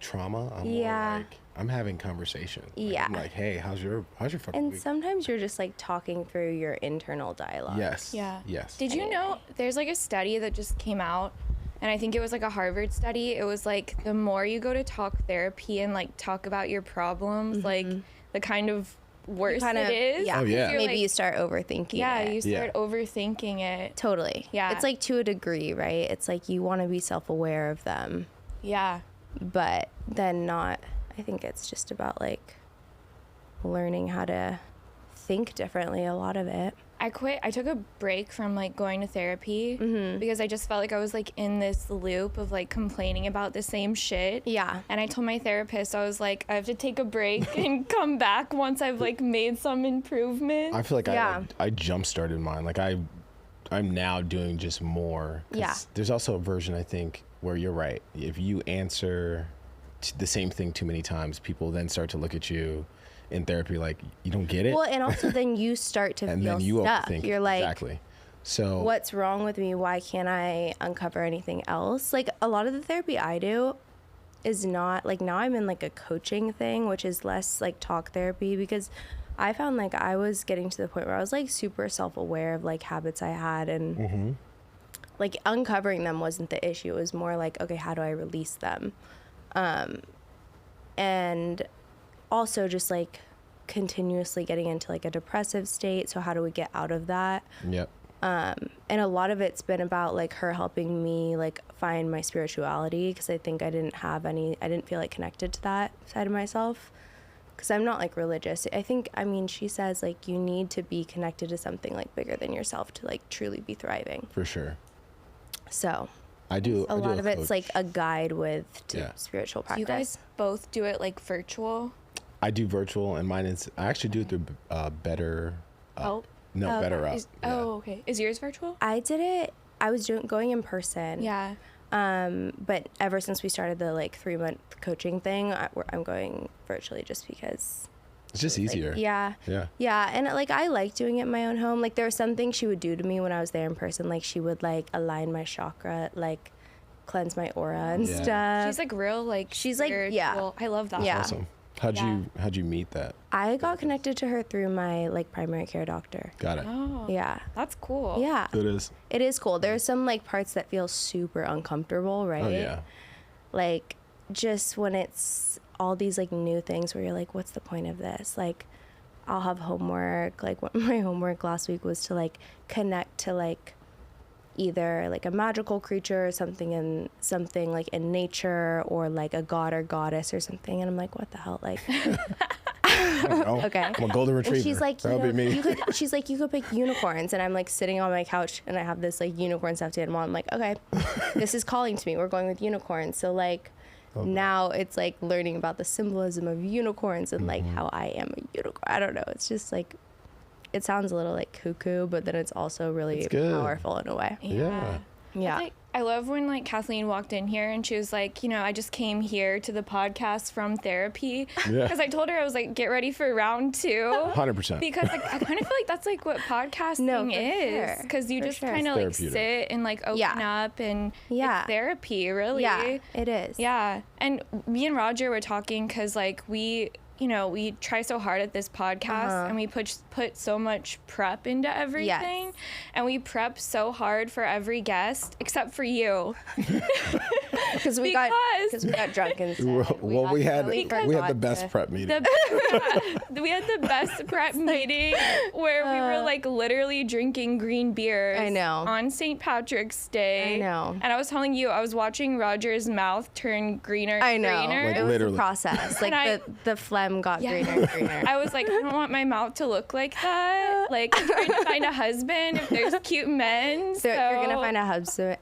trauma. I'm more like, I'm having conversation. Like, I'm like, hey, how's your fucking and week? sometimes you're just like talking through your internal dialogue. Yes. Yeah. Yes. Did you know there's like a study that just came out, and I think it was like a Harvard study. It was like the more you go to talk therapy and like talk about your problems, like the kind of worse it is. Yeah. Oh, yeah. Maybe like, you start overthinking it. you start overthinking it. Totally. Yeah. It's like to a degree, right? It's like you want to be self-aware of them. Yeah. But then not, I think it's just about like learning how to think differently, a lot of it. I quit. I took a break from like going to therapy because I just felt like I was like in this loop of like complaining about the same shit. Yeah. And I told my therapist, I was like, I have to take a break and come back once I've like made some improvement. I feel like I jump started mine. Like I'm now doing just more. Yeah. There's also a version, I think, where you're right. If you answer the same thing too many times, people then start to look at you in therapy like you don't get it. Well, and also then you start to and feel then you stuck. overthink. You're like, exactly. So what's wrong with me? Why can't I uncover anything else? Like a lot of the therapy I do is not like, now I'm in like a coaching thing, which is less like talk therapy, because I found like I was getting to the point where I was like super self-aware of like habits I had, and like uncovering them wasn't the issue. It was more like, okay, how do I release them? And also just like continuously getting into like a depressive state. So how do we get out of that? Yep. And a lot of it's been about like her helping me like find my spirituality, because I think I didn't feel like connected to that side of myself, because I'm not like religious. I mean, she says like you need to be connected to something like bigger than yourself to like truly be thriving. For sure. So I do a lot of it's coach. like a guide to spiritual practice. You guys both do it like virtual? I do virtual, and mine is, I actually do it through Better Help? No, Better Up. Okay. Is yours virtual? I did it. I was going in person. Yeah. But ever since we started the like 3-month coaching thing, I'm going virtually just because it's just easier. Like, yeah. And like I like doing it in my own home. Like there was something she would do to me when I was there in person. Like she would like align my chakra, like cleanse my aura and stuff. She's like real, like she's like, spiritual. I love that. Yeah. Awesome. How'd you meet that? I got connected to her through my like primary care doctor. Got it. Oh, Yeah. that's cool. Yeah. It is. It is cool. There's some like parts that feel super uncomfortable, right? Oh yeah. Like just when it's all these like new things where you're like, what's the point of this? Like I'll have homework. Like what my homework last week was to like connect to like either like a magical creature or something like in nature, or like a god or goddess or something. And I'm like, what the hell? Like okay. I'm a golden retriever. And she's like, that'll be me. She's like, you could pick unicorns. And I'm like sitting on my couch and I have this like unicorn stuffed animal. I'm like, okay, this is calling to me. We're going with unicorns. So like now it's like learning about the symbolism of unicorns and like how I am a unicorn. I don't know. It's just like, it sounds a little like cuckoo, but then it's also really powerful in a way. Yeah. Yeah. I love when like Kathleen walked in here and she was like, you know, I just came here to the podcast from therapy. Yeah. Because I told her, I was like, get ready for round 2. 100%. Because like, I kind of feel like that's like what podcasting is. Because you just kind of like sit and like open up, and it's therapy, really. Yeah, it is. Yeah. And me and Roger were talking because like we try so hard at this podcast and we put so much prep into everything. And we prep so hard for every guest, except for you. Because we got drunk instead. Well, we had the best prep meeting. We had the best prep meeting where we were like literally drinking green beers. I know. On St. Patrick's Day. I know. And I was telling you, I was watching Roger's mouth turn greener. I know. Greener. Like, it was literally. a process. Like the phlegm got greener and greener. I was like, I don't want my mouth to look like that. Like, I'm trying to find a husband if there's cute men. So you're going to find a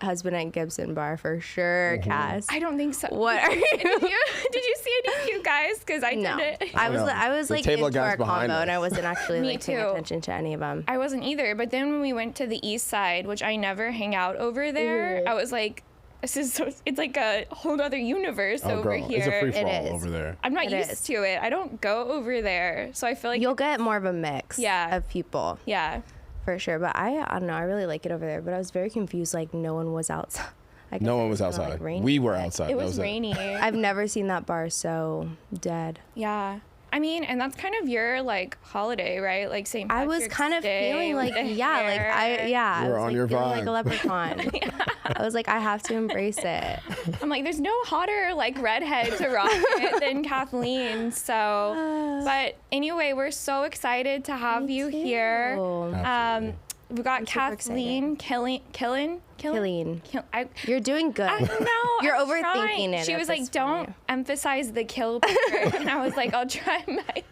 husband at Gibson Bar for sure, Cass. I don't think so. What are you? Did you see any cute guys? Because I didn't. I was like table into our behind combo, us. and I wasn't actually Me like paying too. attention to any of them. I wasn't either. But then when we went to the east side, which I never hang out over there, I was like, it's like a whole other universe over here. It's a free for all is. over there. I'm not used to it. I don't go over there. So I feel like You'll get more of a mix of people. Yeah. For sure. But I don't know. I really like it over there. But I was very confused. Like, no one was outside. I guess No one was it's kinda, outside. rainy, We were but outside. It That was rainy. I've never seen that bar so dead. Yeah. I mean, and that's kind of your like holiday, right? Like St. I Patrick's was kind of Day feeling with like, the hair. I You were was on like your feeling like a vibe. leprechaun. I was like, I have to embrace it. I'm like, there's no hotter like redhead to rock it than Kathleen. So, but anyway, we're so excited to have you here. Absolutely. We've got I'm super Kathleen Killen. You're doing good. I don't know. You're I'm overthinking trying. it She at was this like, don't point. emphasize the kill part. And I was like, I'll try my best.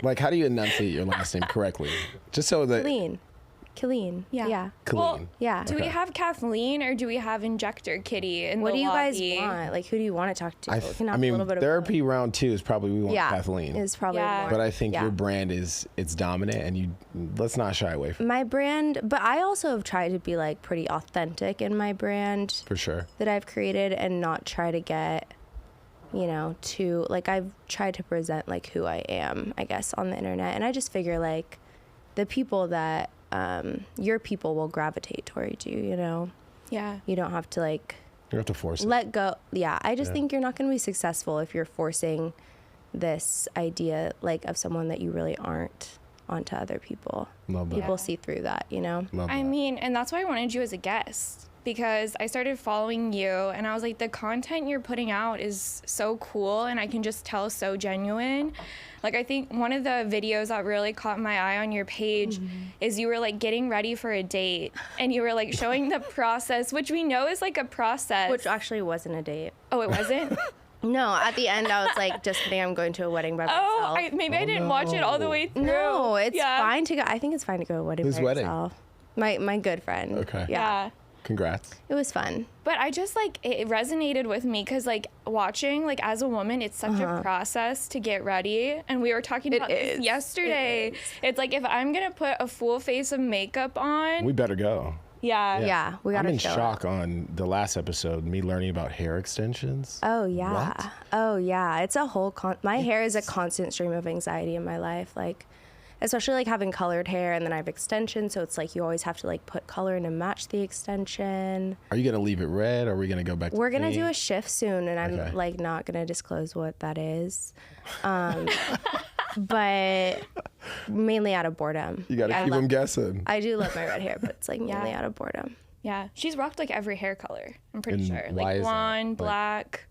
Like, how do you enunciate your last name correctly? Just so that Killeen. Yeah. Yeah. Well, clean. Yeah. Do we have Kathleen or do we have Injector Kitty in What the do you guys lobby? want? Like, who do you want to talk to? We can have I a mean, little bit of therapy round 2 is probably we want yeah, Kathleen. is probably Yeah. more. But I think yeah. your brand it's dominant, and let's not shy away from it, My brand, but I also have tried to be like pretty authentic in my brand for sure. that I've created and not try to get, too, like I've tried to present like who I am, I guess, on the internet. And I just figure like the people that, your people will gravitate towards you, Yeah. You don't have to like You have to force it. let go. Yeah. I just Yeah. think you're not going to be successful if you're forcing this idea like of someone that you really aren't onto other people. Love that. People see through that, Love I that. mean, and that's why I wanted you as a guest because I started following you and I was like, the content you're putting out is so cool and I can just tell so genuine. Like, I think one of the videos that really caught my eye on your page is you were like getting ready for a date and you were like showing the process, which we know is like a process. which actually wasn't a date. Oh, it wasn't? No, at the end I was like, just kidding, I'm going to a wedding by myself. Oh, maybe I didn't watch it all the way through. No, it's Yeah. fine to go. I think it's fine to go to a wedding Whose by wedding? yourself. My good friend. Okay. Yeah. Yeah. Congrats. It was fun. But I just like it resonated with me because like watching like as a woman it's such a process to get ready and we were talking about this is. yesterday. It's like if I'm gonna put a full face of makeup on, We better go. Yeah, we I'm gotta in show shock on the last episode, me learning about hair extensions. Oh yeah. What? Oh yeah. It's a whole my hair is a constant stream of anxiety in my life. Like especially like having colored hair and then I have extensions, so it's like you always have to like put color in to match the extension. Are you gonna leave it red, or are we gonna go back? We're to gonna do a pink? shift soon and I'm Okay. like not gonna disclose what that is. But mainly out of boredom. You gotta I keep love- them guessing. I do love my red hair, but it's like mainly Yeah. out of boredom. yeah, she's rocked like every hair color. I'm pretty And sure, why like is that? blonde, Like- black.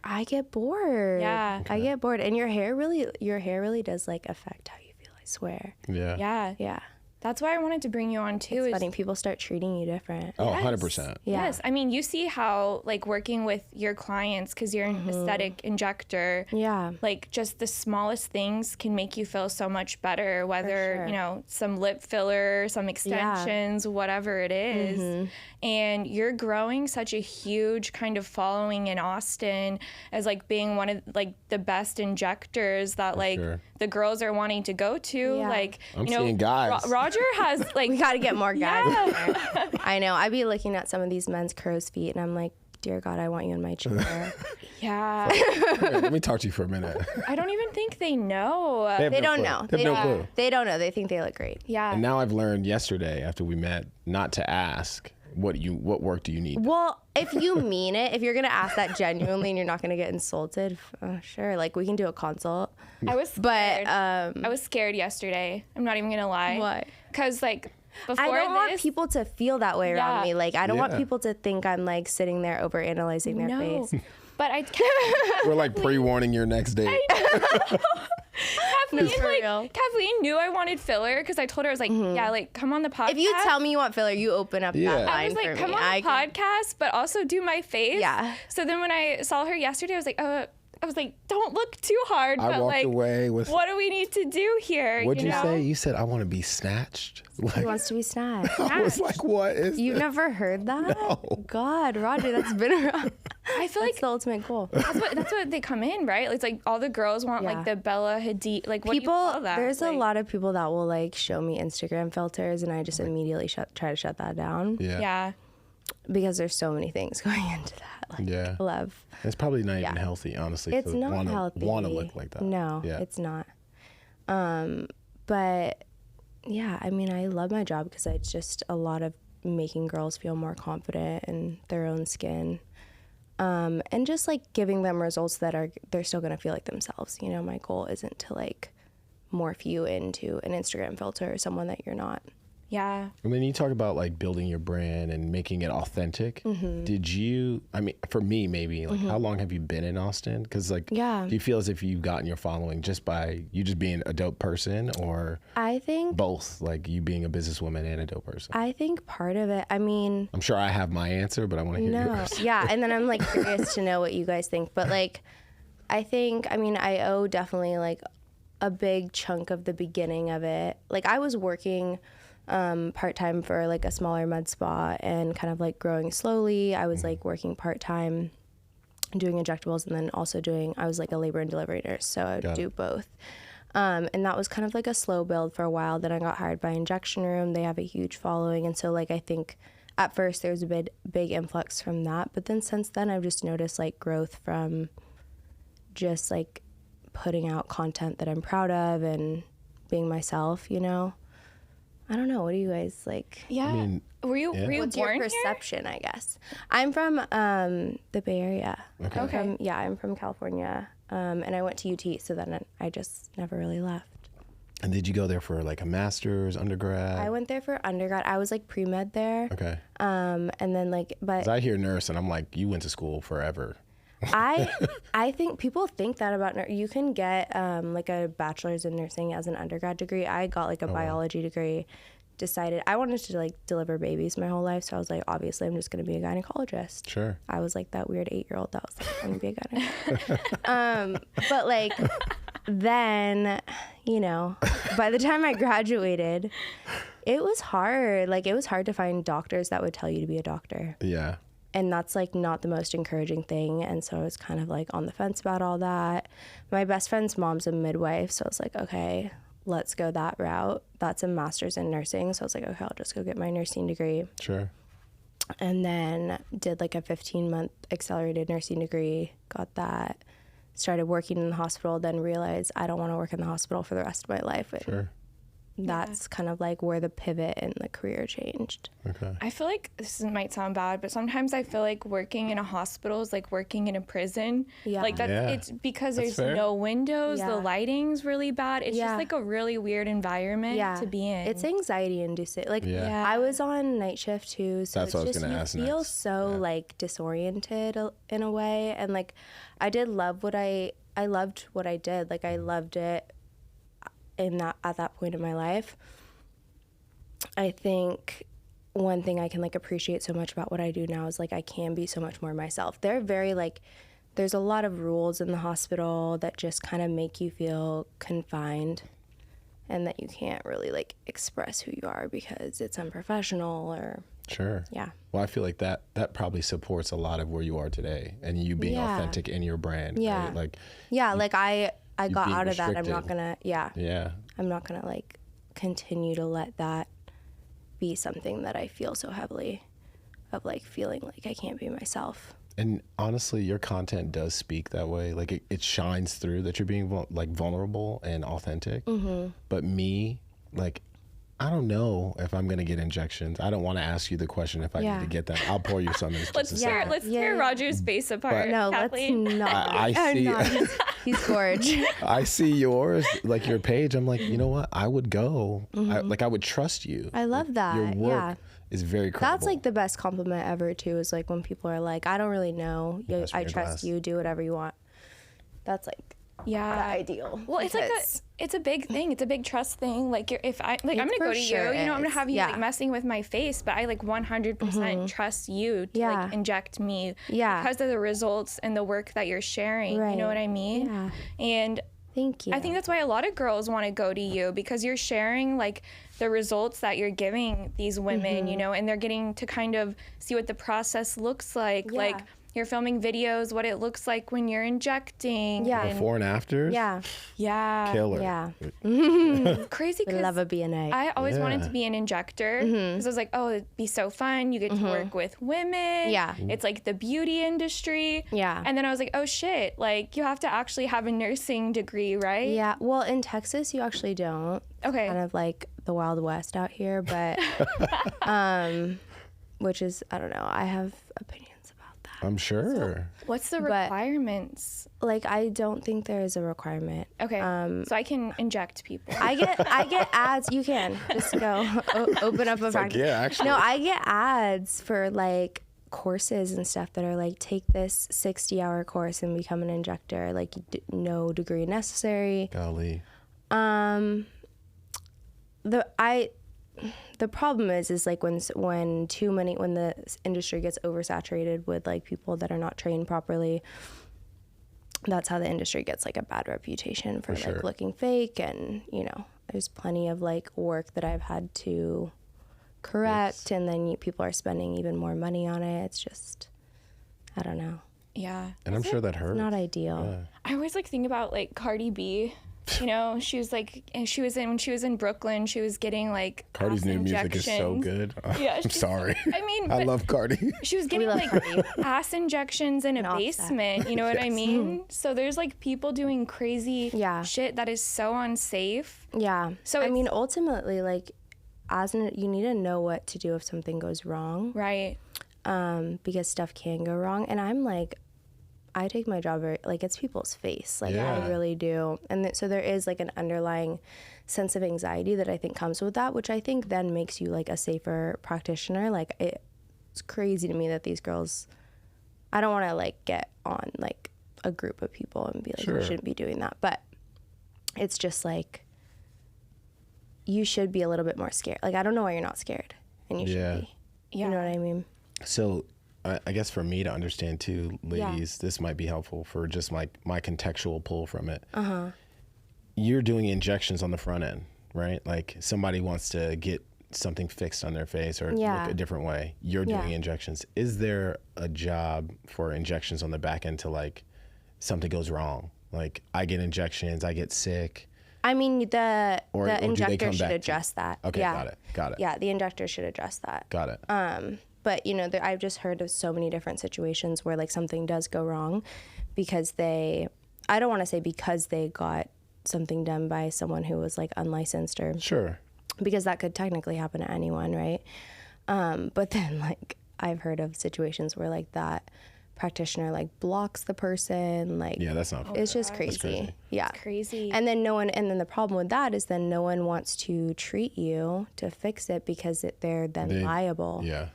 I get bored. Yeah. I get bored, and your hair really does like affect how you feel. I swear. Yeah. Yeah, Yeah. that's why I wanted to bring you on too. It's is- funny. People start treating you different. Oh, Yes. 100%. Yeah. Yes, I mean you see how like working with your clients because you're an aesthetic injector. Yeah. Like just the smallest things can make you feel so much better, whether sure. some lip filler, some extensions, whatever it is. And you're growing such a huge kind of following in Austin as like being one of like the best injectors that like sure. the girls are wanting to go to. Yeah. Like I'm seeing guys. Roger has like We got to get more guys. Yeah. in there. I know. I be looking at some of these men's crow's feet, and I'm like, dear God, I want you in my chair. yeah. Here, let me talk to you for a minute. I don't even think they know. have They no don't clue. know. They have no clue. They don't know. They think they look great. Yeah. And now I've learned yesterday after we met not to ask what work do you need. Well, if you mean it, if you're gonna ask that genuinely and you're not gonna get insulted, sure. Like we can do a consult. I was But scared. I was scared yesterday. I'm not even gonna lie. Why? Because like before I don't want this, people to feel that way around Yeah. me. Like I don't want Yeah. people to think I'm like sitting there over analyzing their no. face. But I We're like pre-warning your next date. Kathleen, for like, real. Kathleen knew I wanted filler because I told her I was like, yeah, like come on the podcast. If you tell me you want filler, you open up Yeah. that line I was for like, me. come on I the can- podcast, but also do my face. Yeah. So then when I saw her yesterday, I was like, don't look too hard. I but walked like, away with. what do we need to do here? What'd you know? say? You said I want to be snatched. He Like wants to be snatched. I was like, what is? You've this? never heard that? No. God, Roger, that's been around. I feel That's like the ultimate goal. that's what they come in, right? It's like all the girls want Yeah. like the Bella Hadid, like what do you People, call that? there's a Like- lot of people that will like show me Instagram filters, and I just immediately try to shut that down Yeah. Yeah. because there's so many things going into that. Like, Yeah. love. It's probably not Yeah. even healthy, honestly. It's to not wanna, healthy. Want to look like that. No, Yeah. it's not. But yeah, I mean, I love my job because it's just a lot of making girls feel more confident in their own skin. And just like giving them results that they're still going to feel like themselves. You know, my goal isn't to like morph you into an Instagram filter or someone that you're not. Yeah. And then you talk about like building your brand and making it authentic. Did you, I mean, for me, maybe like how long have you been in Austin? Because like, do you feel as if you've gotten your following just by you just being a dope person, or I think both, like you being a businesswoman and a dope person? I think part of it, I mean, I'm sure I have my answer, but I want to hear yours. Yeah. And then I'm like curious to know what you guys think. But like, I think, I mean, I owe definitely like a big chunk of the beginning of it. Like I was working part-time for like a smaller med spa and kind of like growing slowly. I was like working part-time doing injectables, and then also I was like a labor and delivery nurse, so I would do both. And that was kind of like a slow build for a while. Then I got hired by Injection Room. They have a huge following, and so like I think at first there was a big influx from that, but then since then I've just noticed like growth from just like putting out content that I'm proud of and being myself, you know. I don't know. What do you guys like? Yeah. I mean, were you What's born your perception, I guess? I'm from the Bay Area. Okay. I'm from California. And I went to UT, so then I just never really left. And did you go there for like a master's, undergrad? I went there for undergrad. I was like pre-med there. Okay. And then like, but 'Cause I hear nurse and I'm like, you went to school forever. I think people think that about you can get like a bachelor's in nursing as an undergrad degree. I got like a biology degree. Decided I wanted to like deliver babies my whole life, so I was like, obviously I'm just going to be a gynecologist. Sure. I was like that weird 8-year-old that was like, I'm going to be a gynecologist. But like then, you know, by the time I graduated, it was hard. Like it was hard to find doctors that would tell you to be a doctor. Yeah. And that's like not the most encouraging thing. And so I was kind of like on the fence about all that. My best friend's mom's a midwife, so I was like, okay, let's go that route. That's a master's in nursing. So I was like, okay, I'll just go get my nursing degree. Sure. And then did like a 15-month accelerated nursing degree, got that, started working in the hospital, then realized I don't want to work in the hospital for the rest of my life. Sure. That's kind of like where the pivot in the career changed. Okay. I feel like this might sound bad, but sometimes I feel like working in a hospital is like working in a prison. Yeah. Like that's it's because there's no windows, the lighting's really bad. It's just like a really weird environment to be in. It's anxiety inducing. Like I was on night shift too, so That's what I was just gonna ask you feel next. so like disoriented in a way, and like I did love I loved what I did. Like I loved it at that point in my life. I think one thing I can like appreciate so much about what I do now is like I can be so much more myself. They're very like, there's a lot of rules in the hospital that just kind of make you feel confined and that you can't really like express who you are because it's unprofessional or Sure. Yeah. Well, I feel like that probably supports a lot of where you are today and you being authentic in your brand. Yeah. Right? Like like I got out of that. I'm restricted. not gonna Yeah. I'm not gonna like continue to let that be something that I feel so heavily of like feeling like I can't be myself. And honestly, your content does speak that way. Like it shines through that you're being vulnerable and authentic. Mm-hmm. But me, like, I don't know if I'm gonna get injections. I don't want to ask you the question if I need to get them. I'll pour you some. Let's tear Roger's face apart. No, Kathleen. let's not. I see. He's gorge. I see yours, like your page. I'm like, you know what? I would go. Mm-hmm. I would trust you. I love that. Your work is very credible. That's like the best compliment ever too. Is like when people are like, I don't really know. I trust you. Do whatever you want. That's like the ideal. Well, it's like it's a big thing. It's a big trust thing. Like I'm gonna go to you. You know, I'm gonna have you like messing with my face, but I like 100% trust you to like inject me because of the results and the work that you're sharing. Right. You know what I mean? Yeah. And thank you. I think that's why a lot of girls want to go to you because you're sharing like the results that you're giving these women, you know, and they're getting to kind of see what the process looks like. Yeah. Like you're filming videos, what it looks like when you're injecting. Yeah. Before and afters. Yeah. Killer. Yeah. Crazy I because love a BNA. I always wanted to be an injector because I was like, oh, it'd be so fun. You get to work with women. Yeah. It's like the beauty industry. Yeah. And then I was like, oh shit, like you have to actually have a nursing degree, right? Yeah. Well, in Texas, you actually don't. Okay. Kind of like the Wild West out here, but which is, I don't know, I have opinions about that. I'm sure. What's the requirements? Like, I don't think there is a requirement. Okay, so I can inject people. I get ads. You can just go open up a practice. Yeah, actually. No, I get ads for like courses and stuff that are like, take this 60-hour course and become an injector. Like, no degree necessary. Golly. The problem is like when the industry gets oversaturated with like people that are not trained properly, that's how the industry gets like a bad reputation for like looking fake. And there's plenty of like work that I've had to correct, and then people are spending even more money on it. It's just, I don't know. Yeah. And I'm sure that hurts. Not ideal. Yeah. I always like think about like Cardi B. She was like, and when she was in Brooklyn, she was getting like Cardi's new music is so good. Yeah, I'm sorry. I mean, I love Cardi. She was getting like ass injections in a basement. You know what I mean? So there's like people doing crazy shit that is so unsafe. Yeah. So I mean, ultimately, like, you need to know what to do if something goes wrong. Right. Because stuff can go wrong, and I'm like, I take my job very, like, it's people's face. Like, I really do. And so there is, like, an underlying sense of anxiety that I think comes with that, which I think then makes you, like, a safer practitioner. Like, it's crazy to me that these girls, I don't want to, like, get on, like, a group of people and be like, you shouldn't be doing that. But it's just, like, you should be a little bit more scared. Like, I don't know why you're not scared. And you should be. You know what I mean? So I guess for me to understand too, ladies, this might be helpful for just my contextual pull from it. You're doing injections on the front end, right? Like somebody wants to get something fixed on their face or look a different way. You're doing injections. Is there a job for injections on the back end to like something goes wrong? Like I get injections, I get sick. I mean, the injector should address that. Okay, got it. Yeah, the injector should address that. Got it. But, I've just heard of so many different situations where, like, something does go wrong because I don't want to say because they got something done by someone who was, like, unlicensed or... Sure. Because that could technically happen to anyone, right? But then, like, I've heard of situations where, like, that practitioner, like, blocks the person, like... Yeah, that's not... It's just crazy. Crazy. Yeah. It's crazy. And then the problem with that is then no one wants to treat you to fix it because they're then liable. Yeah.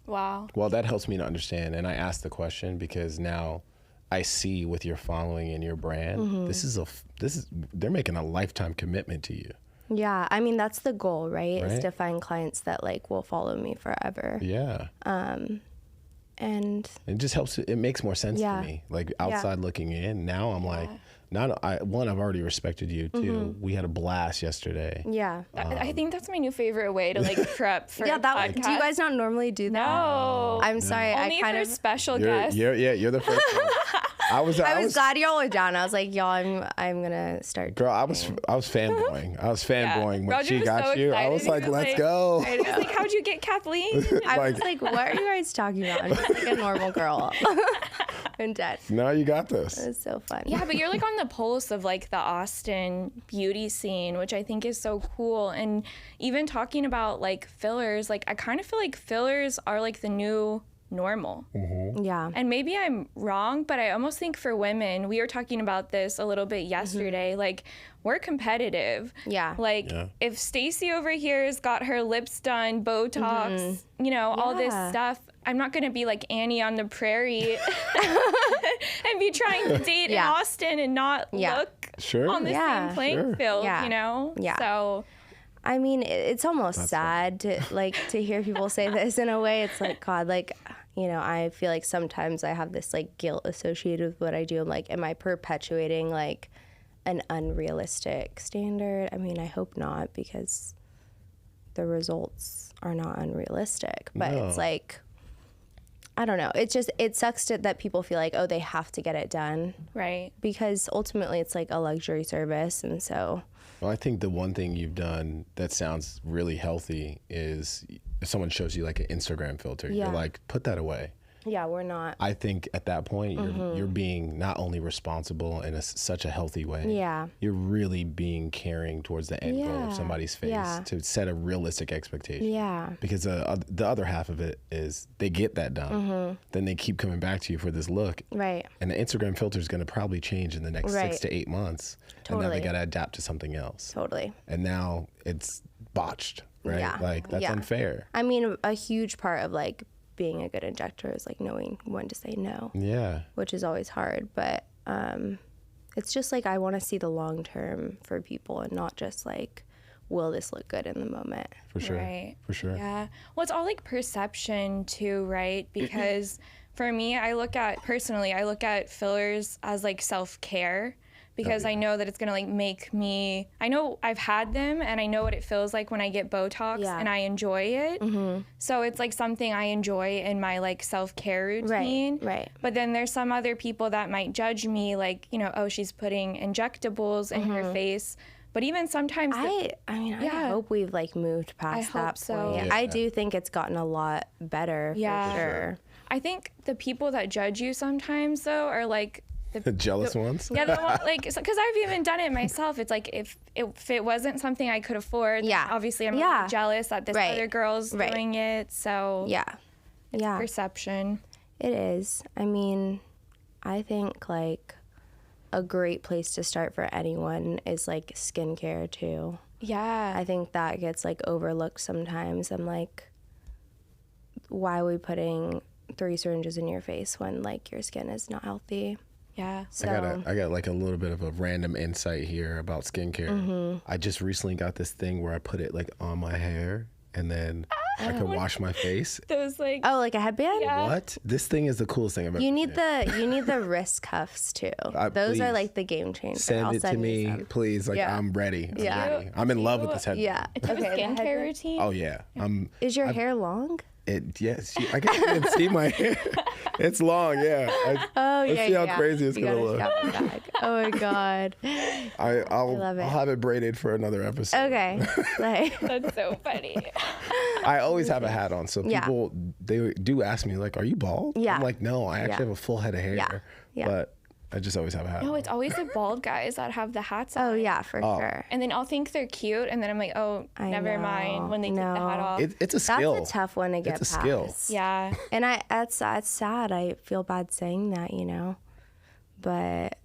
Wow. Well, that helps me to understand. And I asked the question because now I see with your following and your brand, they're making a lifetime commitment to you. Yeah. I mean, that's the goal, right? Is to find clients that like will follow me forever. Yeah. And it just helps. It makes more sense to me. Like outside looking in, now I'm like, I've already respected you too. We had a blast yesterday. Yeah. I think that's my new favorite way to like prep for a podcast. Do you guys not normally do that? No. I'm sorry. Only for special guests. You're the first one. I was glad y'all were down. I was like, y'all, I'm gonna start. Girl, I was fanboying. I was fanboying when Roger she got so you. I was like, let's go. I was like, how'd you get Kathleen? I was like, what are you guys talking about? I'm just like a normal girl. I'm dead. No, you got this. It's so fun. Yeah, but you're like on the pulse of like the Austin beauty scene, which I think is so cool. And even talking about like fillers, like I kind of feel like fillers are like the new normal. Yeah. And maybe I'm wrong, but I almost think for women, we were talking about this a little bit yesterday, like we're competitive. Yeah. Like if Stacy over here has got her lips done, Botox, all this stuff, I'm not going to be like Annie on the prairie and be trying to date in Austin and not look on the same playing field, Yeah. So I mean, it's almost sad to hear people say this in a way. It's like, God, like, I feel like sometimes I have this like guilt associated with what I do. I'm like, am I perpetuating like an unrealistic standard? I mean, I hope not, because the results are not unrealistic. But it's like, I don't know. It sucks that people feel like, oh, they have to get it done. Right. Because ultimately it's like a luxury service. And so... Well, I think the one thing you've done that sounds really healthy is if someone shows you like an Instagram filter, you're like, put that away. Yeah, we're not. I think at that point, you're being not only responsible in such a healthy way. Yeah. You're really being caring towards the end goal of somebody's face to set a realistic expectation. Yeah. Because the other half of it is they get that done. Then they keep coming back to you for this look. Right. And the Instagram filter is going to probably change in the next 6 to 8 months. Totally. And now they got to adapt to something else. Totally. And now it's botched, right? Yeah. Like, that's unfair. I mean, a huge part of like being a good injector is like knowing when to say no. Yeah. Which is always hard, but it's just like I want to see the long term for people and not just like, will this look good in the moment? For sure. Right. For sure. Yeah. Well, it's all like perception too, right? Because for me, I look at fillers as like self-care, because I know that it's gonna like make me, I know I've had them and I know what it feels like when I get Botox and I enjoy it. So it's like something I enjoy in my like self-care routine. Right. But then there's some other people that might judge me like, you know, oh, she's putting injectables in her face. But even sometimes I hope we've like moved past that point. so. Yeah. I do think it's gotten a lot better for sure. I think the people that judge you sometimes though are like The jealous ones? Yeah, the one, like, because I've even done it myself. It's like if it wasn't something I could afford, then obviously I'm really jealous that this other girl's doing it. So it's perception. It is. I mean, I think like a great place to start for anyone is like skincare too. Yeah. I think that gets like overlooked sometimes. I'm like, why are we putting 3 syringes in your face when like your skin is not healthy? Yeah. So, I got like a little bit of a random insight here about skincare. I just recently got this thing where I put it like on my hair and then I could wash my face. Those like like a headband? Yeah. What? This thing is the coolest thing I've ever You need seen. the wrist cuffs too. Those please. are like the game changer. Send I'll it to send you me, some. please. Like I'm ready. I'm in love with this headband. Yeah. a skincare routine. Oh yeah. Is your hair long? Yes. I can't even see my hair. It's long. Yeah. Let's see how crazy it's gonna look. Oh my god. I'll love it. I'll have it braided for another episode. Okay. Like, That's so funny. I always have a hat on, so people they do ask me like, "Are you bald?" Yeah. I'm like, "No, I actually have a full head of hair." Yeah. But I just always have a hat. No, on. it's always the bald guys that have the hats on. oh yeah, for sure. And then I'll think they're cute, and then I'm like, oh, never mind when they take the hat off. It's a skill. That's a tough one to get It's a past. skill. Yeah. And that's sad. I feel bad saying that, you know. But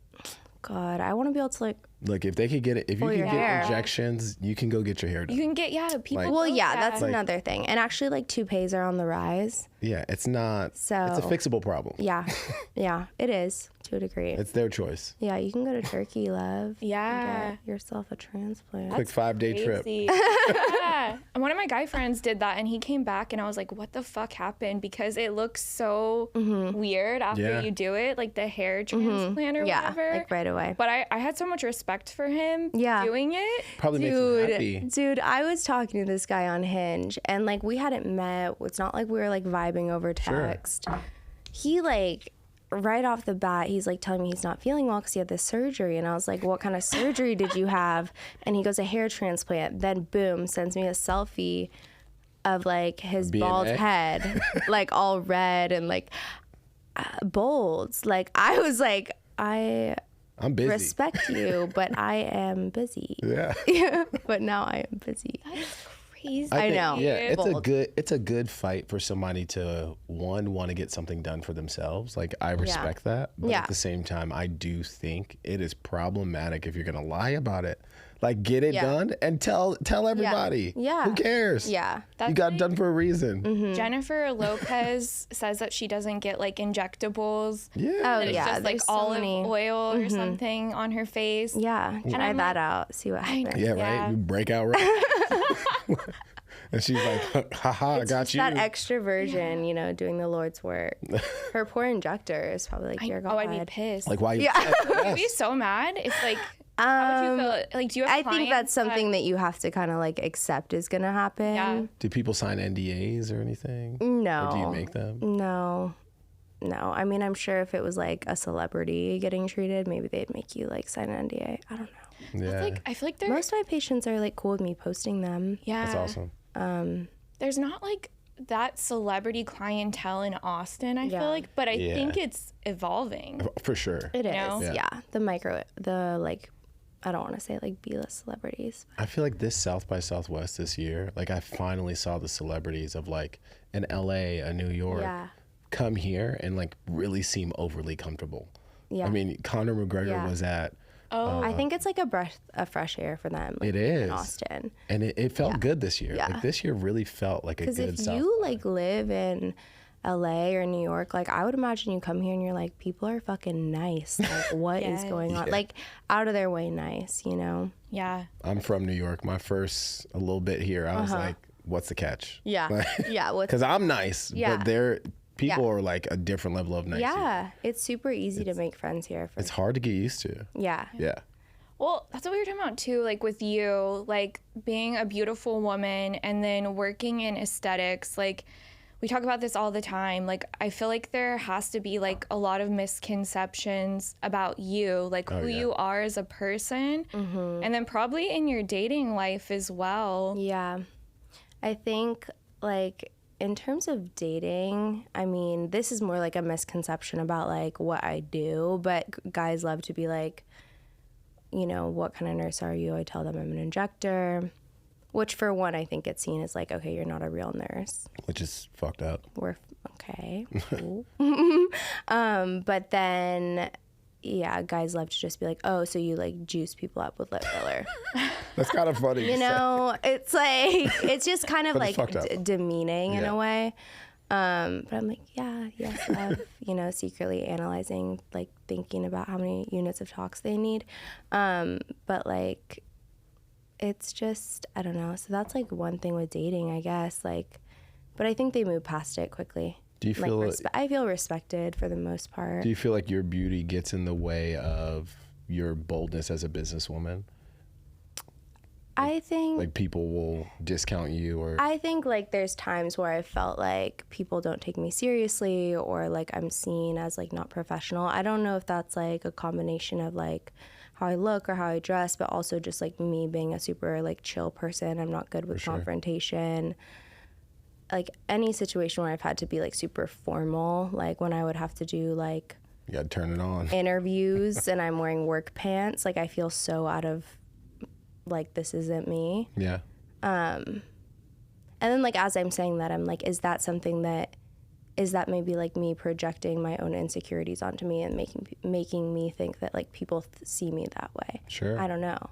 God, I want to be able to like. Look, if they could get it, if you your can get hair. injections, you can go get your hair done. You can get, people. Like- Well, do yeah, that. that's another thing. And actually, like toupees are on the rise. Yeah, it's not. So- it's a fixable problem. Yeah, yeah, it is to a degree. It's their choice. Yeah, you can go to Turkey, love. Yeah. And get yourself a transplant. Quick 5-day trip. Crazy. Yeah. And one of my guy friends did that, and he came back, and I was like, what the fuck happened? Because it looks so weird after you do it, like the hair transplant or whatever. Like right away. But I had so much respect for him doing it. Probably makes them happy. Dude, I was talking to this guy on Hinge, and like we hadn't met. It's not like we were like vibing over text. He like right off the bat, he's like telling me he's not feeling well because he had this surgery, and I was like, "What kind of surgery did you have?" And he goes, "A hair transplant." Then boom, sends me a selfie of like his bald head, like all red and like bolds. Like I was like, I'm busy. respect you, but I am busy. Yeah. But now I am busy. Crazy. I know. Yeah, it's Bold. a good fight for somebody to want to get something done for themselves. Like I respect that, but at the same time, I do think it is problematic if you're gonna lie about it. Like get it done and tell everybody. Yeah. Who cares? Yeah. You got it done for a reason. Jennifer Lopez says that she doesn't get like injectables. Yeah. Oh It's yeah. just like there's so olive many. oil or something on her face. Yeah. Try I'm that like, out. See what happens. Yeah, right. You break out right. And she's like, haha, I got Just you. that extra version, you know, doing the Lord's work. Her poor injector is probably like, dear God. Oh, I'd be pissed. Like why you I'd be so mad if like, how would you feel? Like, do you have I think that's clients something that you have to kind of like accept is going to happen. Yeah. do people sign NDAs or anything? No. Or do you make them? No. I mean, I'm sure if it was like a celebrity getting treated, maybe they'd make you like sign an NDA. I don't know. Yeah. like, I feel like Most of my patients are like cool with me posting them. yeah. That's awesome. There's not like that celebrity clientele in Austin, I feel like, but I think it's evolving. For sure. It is. know? Yeah. The like, I don't want to say like B-list celebrities. I feel like this South by Southwest this year, like I finally saw the celebrities of like an LA, a New York come here and like really seem overly comfortable. Yeah. I mean, Conor McGregor was at I think it's like a breath of fresh air for them. Like, it is. In Austin. And it felt good this year. Yeah. Like this year really felt like a good Because if you like live in LA or New York, like I would imagine you come here and you're like, people are fucking nice. Like what is going on? Like out of their way nice, you know? Yeah. I'm from New York. My first a little bit here, I was like, what's the catch? Yeah. Yeah. Because I'm nice, but people are like a different level of nice. Yeah. It's super easy to make friends here. It's hard to get used to. Yeah. Yeah. Well, that's what we were talking about too, like with you, like being a beautiful woman and then working in aesthetics. Like we talk about this all the time. Like I feel like there has to be like a lot of misconceptions about you, like who you are as a person, and then probably in your dating life as well. Yeah. I think like in terms of dating, I mean, this is more like a misconception about like what I do, but guys love to be like, you know, what kind of nurse are you? I tell them I'm an injector, which for one, I think it's seen as like, okay, you're not a real nurse. Which is fucked up. We're okay. Cool. But then, yeah, guys love to just be like, oh, so you like juice people up with lip filler. That's kind of funny. You know, it's like, it's just kind of like demeaning in a way. But I'm like, yes, love, you know, secretly analyzing, like thinking about how many units of tox they need. But like, it's just, I don't know. So that's like one thing with dating, I guess. Like, but I think they move past it quickly. Do you feel I feel respected for the most part. Do you feel like your beauty gets in the way of your boldness as a businesswoman? I think like people will discount you, or I think like there's times where I felt like people don't take me seriously, or like I'm seen as like not professional. I don't know if that's like a combination of like how I look or how I dress, but also just like me being a super like chill person. I'm not good with confrontation. Like any situation where I've had to be like super formal, like when I would have to do like you gotta turn it on interviews and I'm wearing work pants, like I feel so out of like this isn't me. Yeah. And then like as I'm saying that, I'm like, is that maybe like me projecting my own insecurities onto me and making me think that like people see me that way? Sure. I don't know.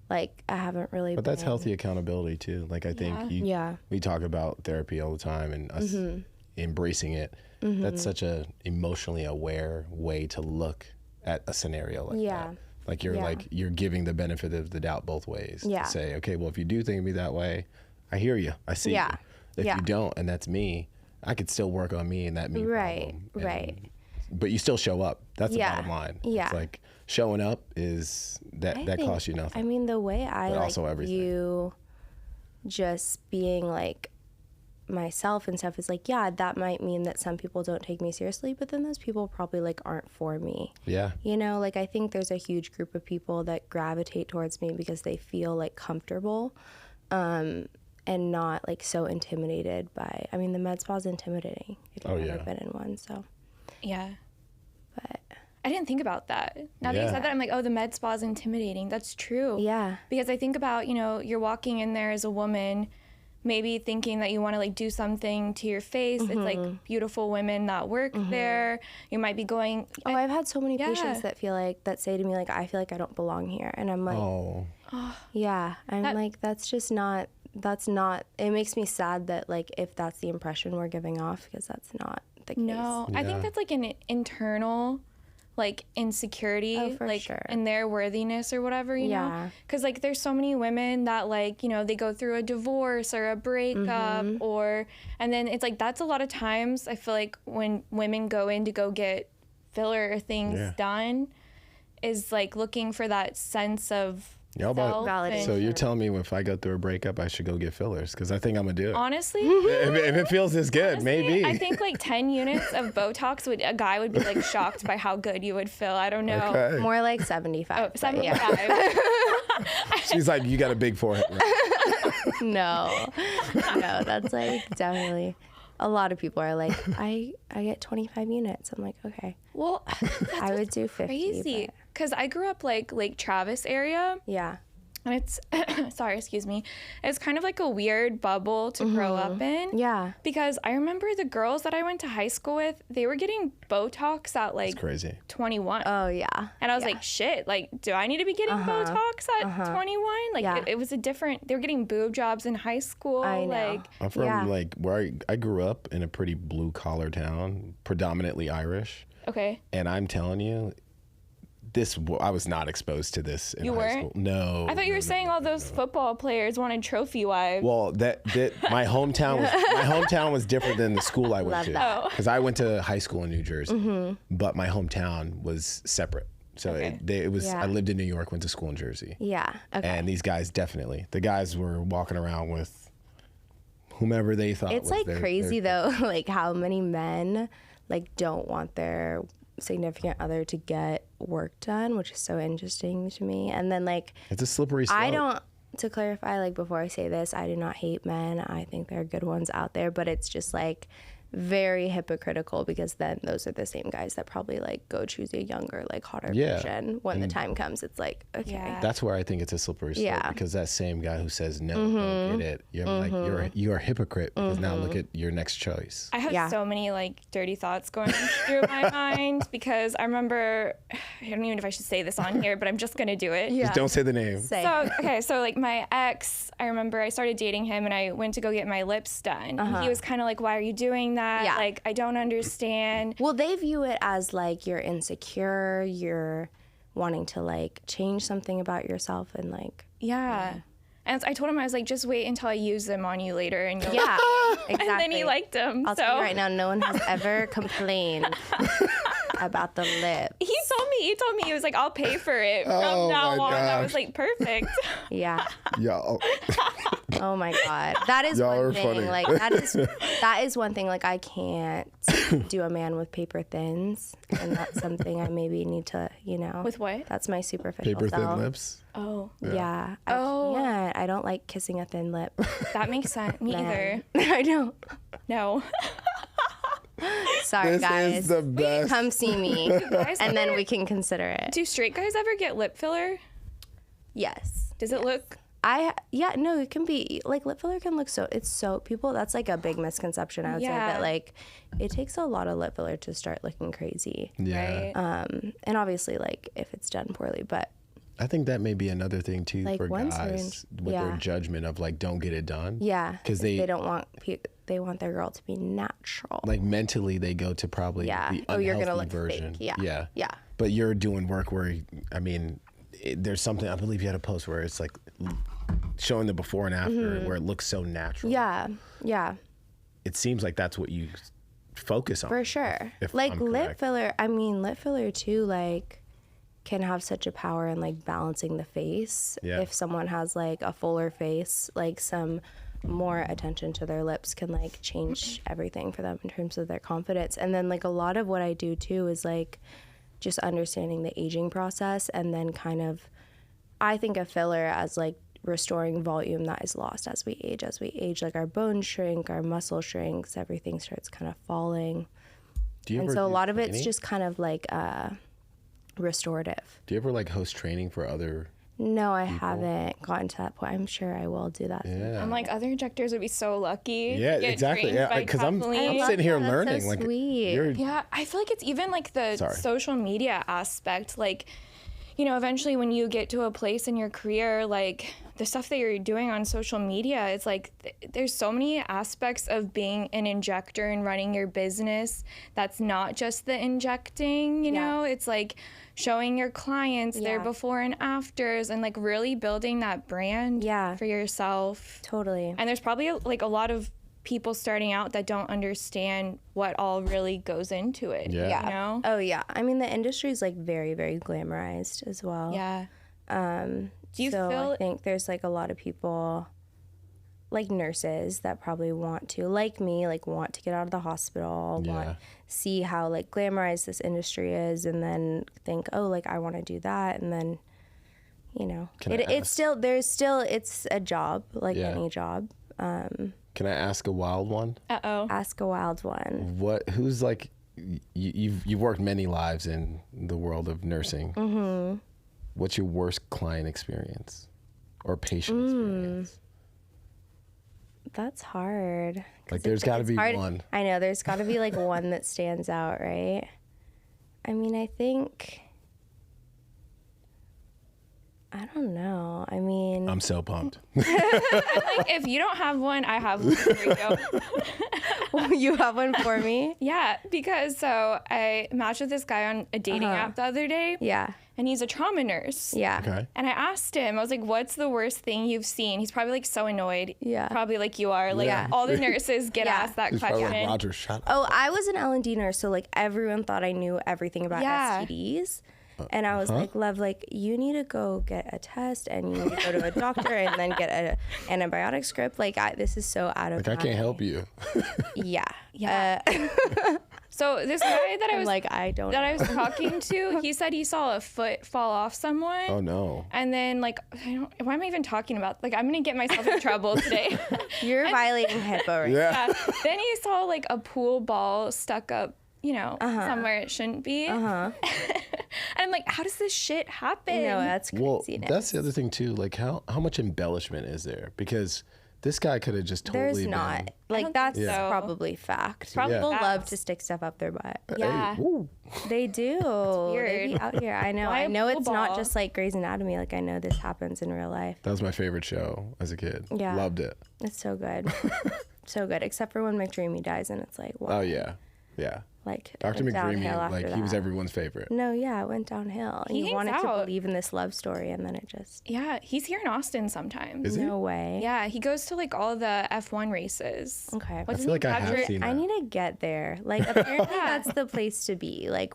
Like I haven't really. But that's healthy accountability too. Like I think we talk about therapy all the time and us embracing it. That's such a emotionally aware way to look at a scenario like that. Like you're giving the benefit of the doubt both ways. Yeah. To say, okay, well, if you do think of me that way, I hear you. I see you. If you don't, and that's me, I could still work on me and that me problem. Right. But you still show up. That's the bottom line. Yeah. It's like showing up is that costs you nothing. I mean, the way I like view just being like myself and stuff is like, yeah, that might mean that some people don't take me seriously, but then those people probably like aren't for me. Yeah. You know, like I think there's a huge group of people that gravitate towards me because they feel like comfortable and not like so intimidated by, I mean, the med spa is intimidating if you've never been in one, so. Yeah. But I didn't think about that. Now that you said that, I'm like, oh, the med spa is intimidating. That's true. Yeah. Because I think about, you know, you're walking in there as a woman, maybe thinking that you want to like do something to your face. It's like beautiful women that work there. You might be going. Oh, I've had so many patients that say to me like, I feel like I don't belong here, and I'm like, yeah. I'm like, that's not. It makes me sad that like if that's the impression we're giving off, because that's not the case. No, I think that's like an internal like insecurity, like in their worthiness or whatever, you know? Because like there's so many women that like, you know, they go through a divorce or a breakup and then it's like that's a lot of times I feel like when women go in to go get filler things done is like looking for that sense of validation. So you're telling me if I go through a breakup, I should go get fillers? Because I think I'm going to do it. Honestly? if it feels this good, maybe. I think like 10 units of Botox, a guy would be like shocked by how good you would feel. I don't know. Okay. More like 75. Oh, 75. She's like, you got a big forehead. Right? No, that's like definitely. A lot of people are like, I get 25 units. I'm like, okay. Well, I would do 50. crazy. Because I grew up like Lake Travis area. Yeah. And it's, sorry, excuse me. It's kind of like a weird bubble to grow up in. Yeah. Because I remember the girls that I went to high school with, they were getting Botox at like It's crazy. 21. Oh, yeah. And I was like, shit, like, do I need to be getting Botox at 21? Like, it was a different, they were getting boob jobs in high school. I know. Like, I'm from like where I grew up in a pretty blue collar town, predominantly Irish. okay. And I'm telling you, I was not exposed to this in You high weren't? school. No. I thought you were saying all those football players wanted trophy wives. Well, that my hometown was different than the school I went Love to. that. Because I went to high school in New Jersey, but my hometown was separate. So it was. Yeah. I lived in New York, went to school in Jersey. Yeah. Okay. And these guys the guys were walking around with whomever they thought. It's was like crazy though, like how many men like don't want their significant other to get work done, which is so interesting to me. And then like It's a slippery slope. I don't, to clarify, like before I say this, I do not hate men. I think there are good ones out there, but it's just like very hypocritical because then those are the same guys that probably like go choose a younger, like hotter version when the time comes. It's like, okay. Yeah. That's where I think it's a slippery slope because that same guy who says no, don't get it. You're like you're a hypocrite because now look at your next choice. I have so many like dirty thoughts going through my mind because I remember, I don't even know if I should say this on here, but I'm just gonna do it. Yeah. Just don't say the name. Say. So like my ex, I remember I started dating him and I went to go get my lips done. And he was kind of like, why are you doing that? Yeah. Like, I don't understand. Well, they view it as like you're insecure, you're wanting to like change something about yourself and like. Yeah. And I told him, I was like, just wait until I use them on you later. And you'll Yeah, exactly. And then he liked them. I'll tell you right now, no one has ever complained about the lip. He told me, he was like, I'll pay for it from now on. I was like, perfect. Yeah. Y'all. Oh my God. That is Y'all one are thing. funny. Like that is one thing. Like I can't do a man with paper thins, and that's something I maybe need to, With what? That's my superficial Paper self. thin lips. Oh, Yeah. I can't. I don't like kissing a thin lip. that makes sense. Me either. I don't. No. Sorry, This guys. is the best. Come see me, Guys, and then we can consider it. do straight guys ever get lip filler? Yes. Does it look? No, it can be like lip filler can look people, that's like a big misconception I would say, that like it takes a lot of lip filler to start looking crazy. Yeah. Right? And obviously like if it's done poorly, but I think that may be another thing too Like for once they're guys with their judgment of like don't get it done. yeah, Because they don't want they want their girl to be natural. like mentally they go to probably the unhealthy you're gonna look version. fake. Yeah. But you're doing work where there's something I believe you had a post where it's like showing the before and after where it looks so natural. Yeah. It seems like that's what you focus on. For sure. if Like I'm lip correct. lip filler too, like can have such a power in like balancing the face. Yeah. If someone has like a fuller face, like some more attention to their lips can like change everything for them in terms of their confidence. And then like a lot of what I do too is like just understanding the aging process, and then kind of I think of filler as like restoring volume that is lost as we age, like our bones shrink, our muscle shrinks, everything starts kind of falling. And so a lot of it's just kind of like restorative. Do you ever like host training for other? No, I haven't gotten to that point. I'm sure I will do that. Yeah. I'm like, other injectors would be so lucky. Yeah, to get exactly. trained Yeah, by because I'm Kathleen. sitting here That's learning. so like sweet. Yeah, I feel like it's even like the Sorry. social media aspect. Like, eventually when you get to a place in your career, like the stuff that you're doing on social media, it's like there's so many aspects of being an injector and running your business that's not just the injecting, you know? It's like showing your clients their before and afters and like really building that brand for yourself. Totally. And there's probably like a lot of people starting out that don't understand what all really goes into it. Yeah. You know? Oh yeah. I mean, the industry is like very, very glamorized as well. Yeah. Do you feel? I think there's like a lot of people, like nurses, that probably want to, like me, like want to get out of the hospital, see how like glamorized this industry is, and then think, oh, like I want to do that, and then, you know, it's a job, like any job. Can I ask a wild one? Ask a wild one. Who's like, you've worked many lives in the world of nursing. Mm-hmm. What's your worst client experience or patient experience? That's hard. Like there's got to be one. I know, there's got to be like one that stands out, right? I mean, I think, I don't know. I mean, I'm so pumped. Like, if you don't have one, I have one for you. You have one for me? Yeah, because so I matched with this guy on a dating app the other day. Yeah. And he's a trauma nurse. Yeah. Okay. And I asked him, I was like, what's the worst thing you've seen? He's probably like so annoyed. Yeah. Probably like you are. Like all the nurses get asked that He's question. probably like, Roger, shut up. Oh, I was an L&D nurse, so like everyone thought I knew everything about STDs. And I was like, love, like, you need to go get a test and you need to go to a doctor and then get an antibiotic script. Like, this is so out of Like, I can't help you. Yeah. So this guy that I was like, I was talking to, he said he saw a foot fall off someone. Oh, no. And then, like, why am I even talking about? Like, I'm going to get myself in trouble today. You're violating HIPAA right Yeah. Then he saw, like, a pool ball stuck up, you know, somewhere it shouldn't be. And I'm like, how does this shit happen? No, that's crazy. Well, that's the other thing, too. Like, how much embellishment is there? Because this guy could have just totally There's not. Like, that's probably fact. Probably People facts. love to stick stuff up their butt. Yeah. Hey, They do. weird. They be out here. I know. Why I a know pool it's not ball? just like Grey's Anatomy. Like, I know this happens in real life. that was my favorite show as a kid. Yeah. Loved it. It's so good. So good. Except for when McDreamy dies and it's like, wow. Oh, yeah. Yeah. Like, Dr. went downhill McDreamy, after like, he was that. everyone's favorite. No, yeah, it went downhill. He You hangs wanted to out. believe in this love story, and then it just Yeah, he's here in Austin sometimes. Is he? no way. Yeah, he goes to like all the F1 races. Okay. What's I feel like I have Patrick? seen that. I need to get there. Like, apparently that's the place to be. Like,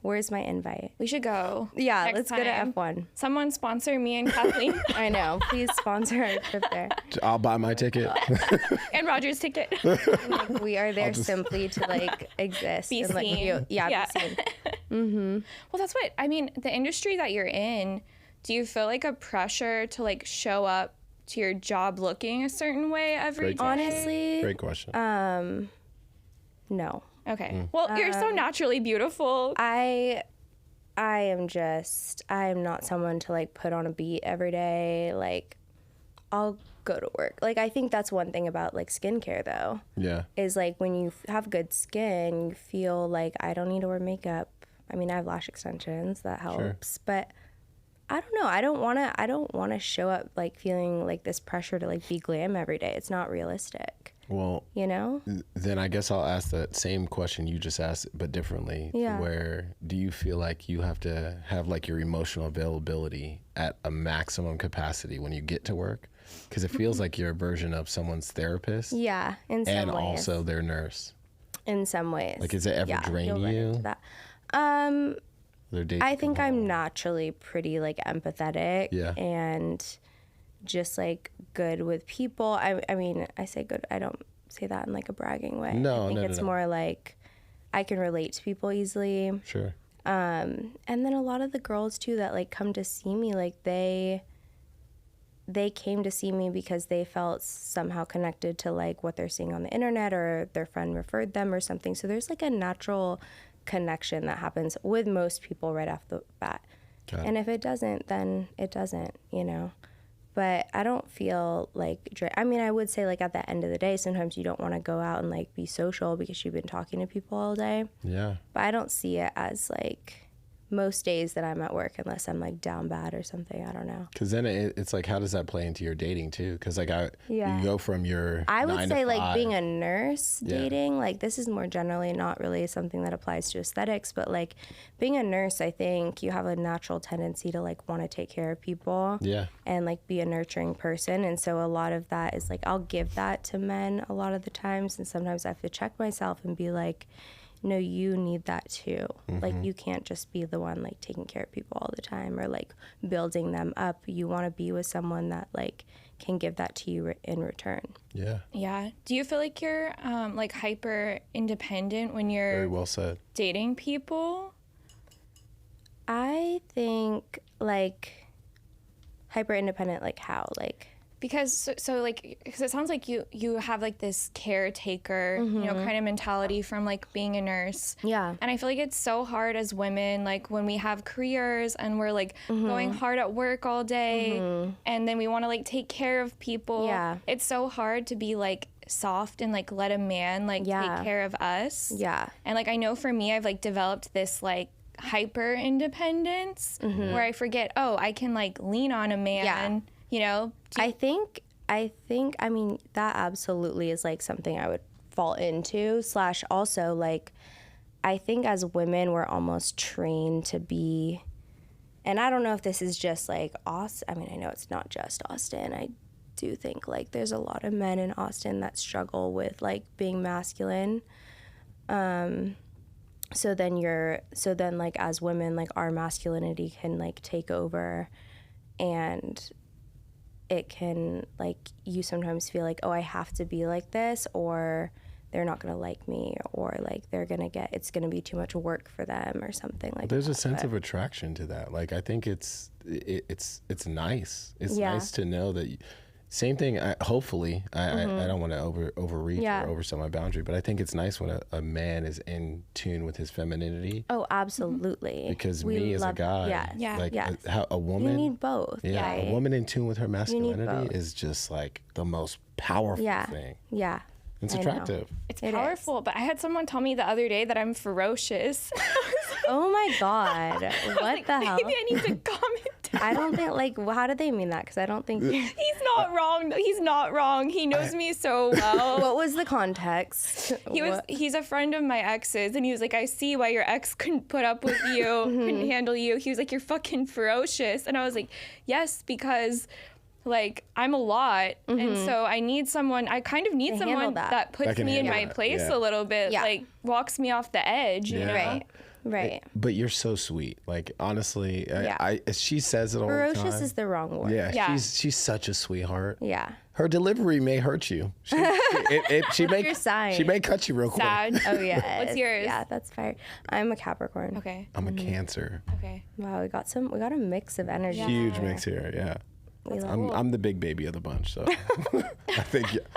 where's my invite? We should go. Yeah, next let's go to time. F1. Someone sponsor me and Kathleen I know. Please sponsor our trip there. I'll buy my ticket. and Roger's ticket. Like, we are there simply to like exist. Be and, like, seen. be seen. Well, that's what I mean. The industry that you're in, do you feel like a pressure to like show up to your job looking a certain way every Great day? Honestly, Great question. no. Okay. Well, you're so naturally beautiful. I am not someone to like put on a beat every day. Like, I'll go to work. Like, I think that's one thing about like skincare though, yeah. is like when you have good skin, you feel like I don't need to wear makeup. I mean, I have lash extensions, that helps, but I don't know. I don't want to show up like feeling like this pressure to like be glam every day. It's not realistic. Well, You know? then I guess I'll ask that same question you just asked, but differently. Yeah. Where do you feel like you have to have like your emotional availability at a maximum capacity when you get to work? Because it feels like you're a version of someone's therapist Yeah, in some and ways. also their nurse. In some ways. Like, does it ever drain you'll run you? into that. Their days I you think come I'm home. naturally pretty like empathetic Yeah. and just like good with people. I mean, I say good. I don't say that in like a bragging way. No, I think no, it's no. more like I can relate to people easily. Sure. And then a lot of the girls too that like come to see me, like they came to see me because they felt somehow connected to like what they're seeing on the internet or their friend referred them or something. So there's like a natural connection that happens with most people right off the bat. Got it. And if it doesn't, then it doesn't, you know. But I don't feel like, I mean, I would say like at the end of the day, sometimes you don't want to go out and like be social because you've been talking to people all day. Yeah. But I don't see it as like most days that I'm at work unless I'm like down bad or something. I don't know. Because then it's like, how does that play into your dating too? Because like you go from your I 9 would to say like 5. being a nurse Yeah. dating, like this is more generally not really something that applies to aesthetics, but like being a nurse, I think you have a natural tendency to like want to take care of people. Yeah. And like be a nurturing person. And so a lot of that is like, I'll give that to men a lot of the times. And sometimes I have to check myself and be like, no, you need that too. Like you can't just be the one like taking care of people all the time or like building them up. You want to be with someone that like can give that to you in return. Yeah. Yeah. Do you feel like you're like hyper independent when you're Very well said. dating people? I think like Hyper independent, like how? Like because because it sounds like you have like this caretaker, kind of mentality from like being a nurse. Yeah. And I feel like it's so hard as women, like when we have careers and we're like going hard at work all day, and then we want to like take care of people. Yeah. It's so hard to be like soft and like let a man like take care of us. Yeah. And like I know for me, I've like developed this like hyper independence where I forget, I can like lean on a man. I think I mean that absolutely is like something I would fall into / also like I think as women we're almost trained to be, and I don't know if this is just like Austin. I mean, I know it's not just Austin. I do think like there's a lot of men in Austin that struggle with like being masculine. So then like as women, like our masculinity can like take over, and it can like you sometimes feel like, oh, I have to be like this, or they're not gonna like me, or like it's gonna be too much work for them or something like that. There's a sense of attraction to that. Like I think it's nice. It's nice to know that. Same thing. Hopefully, I don't want to overreach or overstep my boundary, but I think it's nice when a man is in tune with his femininity. Oh, absolutely. Because me as a guy, like how a woman, you need both. Yeah, right? a woman in tune with her masculinity is just like the most powerful thing. Yeah. It's attractive. It's powerful, but I had someone tell me the other day that I'm ferocious. Oh my God. What the hell? Maybe I need to comment down. I don't think, like, how do they mean that? Because I don't think... He's not wrong. He's not wrong. He knows me so well. What was the context? He's a friend of my ex's, and he was like, I see why your ex couldn't put up with you, couldn't handle you. He was like, you're fucking ferocious. And I was like, yes, because... like I'm a lot, and so I kind of need someone that puts me in my place a little bit, like walks me off the edge, you know? Right. But you're so sweet. Like honestly, she says it all the time. Ferocious is the wrong word. Yeah. She's such a sweetheart. Yeah. Her delivery may hurt you. She may your sign? She may cut you real quick. Sad. Oh yeah. What's yours? Yeah, that's fair. I'm a Capricorn. Okay. I'm a Cancer. Okay. Wow, we got a mix of energy. Huge mix here. Yeah. I'm the big baby of the bunch, so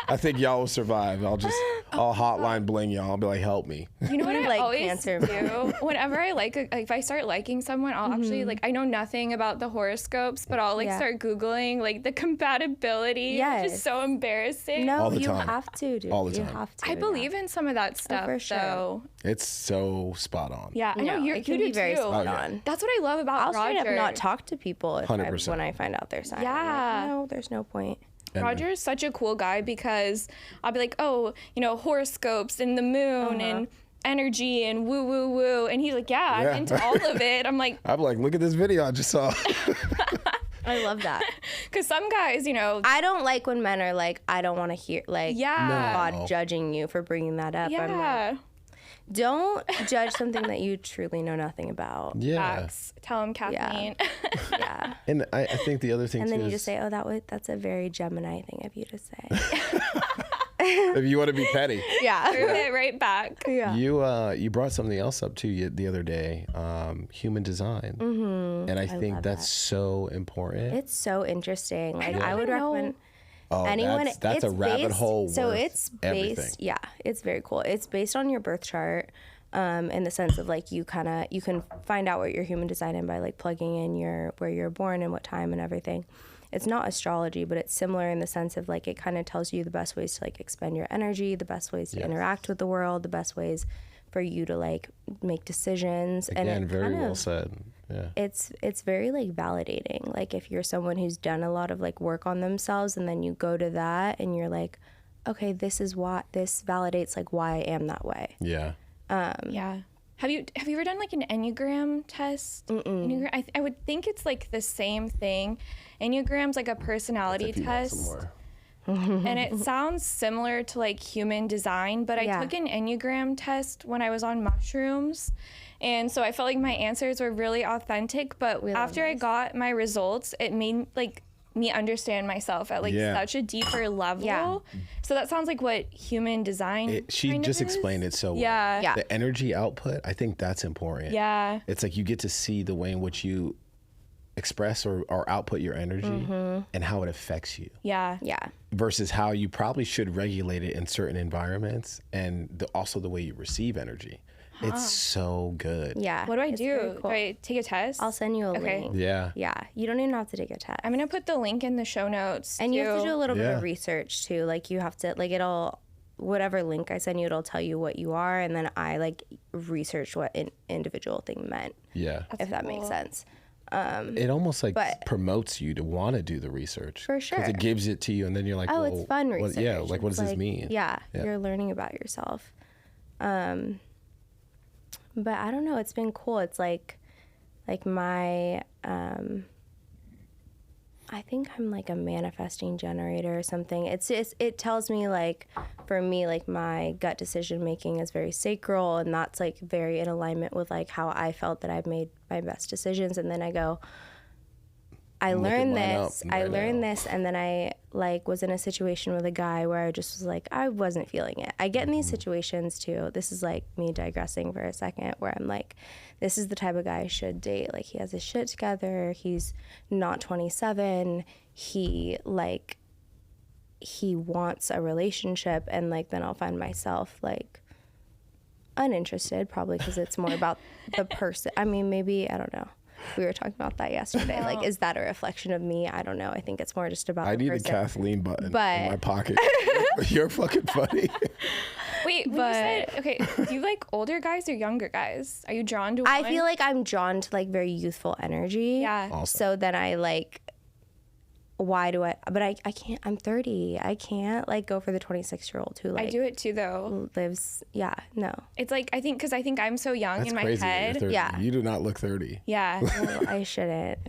I think y'all will survive. I'll hotline bling y'all. I'll be like, help me. You know what I like always Cancer. do? Whenever I if I start liking someone, I'll actually I know nothing about the horoscopes, but I'll start Googling like the compatibility, which is so embarrassing. No, All the you time. have to, dude. All the time. You have to. I believe in some of that stuff, for sure. though. It's so spot on. Yeah, I know you can do be very too. spot on. That's what I love about I'll Roger. straight up not talk to people 100%. when I find out their sign. Yeah. I'm like, no, there's no point. Roger is such a cool guy because I'll be like, horoscopes and the moon and energy and woo woo woo, and he's like, I'm into all of it. I'm like, look at this video I just saw. I love that. Because some guys, I don't like when men are like, I don't want to hear, like, God judging you for bringing that up. I'm like, don't judge something that you truly know nothing about. Yeah. Facts. Tell him, Kathleen. Yeah. And I think the other thing and too then you is, just say, that's a very Gemini thing of you to say. if you want to be petty. Yeah. Threw it right back. Yeah. You brought something else up too the other day, human design. Mm-hmm. And I think that's so important. It's so interesting. Like I would know. recommend anyone. That's a rabbit hole. So worth it's based. everything. Yeah, it's very cool. It's based on your birth chart, in the sense of like you can find out what your human design is by like plugging in where you're born and what time and everything. It's not astrology, but it's similar in the sense of like it kind of tells you the best ways to like expend your energy, the best ways to interact with the world, the best ways for you to like make decisions. Again, and very well said. Yeah. It's very like validating. Like if you're someone who's done a lot of like work on themselves and then you go to that and you're like, okay, this validates like why I am that way. Yeah. Yeah. Have you ever done like an Enneagram test? I would think it's like the same thing. Enneagram's like a personality test. And it sounds similar to like human design, but I took an Enneagram test when I was on mushrooms. And so I felt like my answers were really authentic, but after I got my results, it made like me understand myself at like such a deeper level. Yeah. So that sounds like what human design she just explained it so well. Yeah. The energy output, I think that's important. Yeah. It's like you get to see the way in which you express or output your energy and how it affects you. Yeah. Versus how you probably should regulate it in certain environments, and also the way you receive energy. It's so good. Yeah. What do I it's do? very cool. Do I take a test? I'll send you a link. Yeah. Yeah. You don't even have to take a test. I'm going to put the link in the show notes. And you have to do a little bit Yeah. of research too. Like you have to, like it'll, whatever link I send you, it'll tell you what you are. And then I like researched what an individual thing meant. Yeah. If that makes sense. It almost like but- promotes you to want to do the research. For sure. Because it gives it to you, and then you're like, Oh, well, it's fun research. Yeah, like what does It's this mean? Yeah, you're learning about yourself. But I don't know, it's been cool. It's like my, I think I'm like a manifesting generator or something. It tells me like, for me, like my gut decision making is very sacral, and that's like very in alignment with like how I felt that I've made my best decisions. And then I go, I learned this, and then I like was in a situation with a guy where I just was like, I wasn't feeling it. I get in these situations too. This is like me digressing for a second, where I'm like, this is the type of guy I should date. Like he has his shit together. He's not 27. He wants a relationship, and like then I'll find myself like uninterested, probably because it's more about the person. I mean, maybe, I don't know. We were talking about that yesterday. Like, is that a reflection of me? I don't know. I think it's more just about I the need person. a Kathleen button But- in my pocket. You're fucking funny. Wait, when you said, okay, do you like older guys or younger guys? Are you drawn to one? I feel like I'm drawn to like very youthful energy. Yeah. Awesome. So then I like, why do I, but I can't, I'm 30. I can't like go for the 26-year-old who like I do it too, though. lives, no. It's like, because I think I'm so young That's in my crazy. That head. you're 30. Yeah. You do not look 30. Yeah. Well, I shouldn't.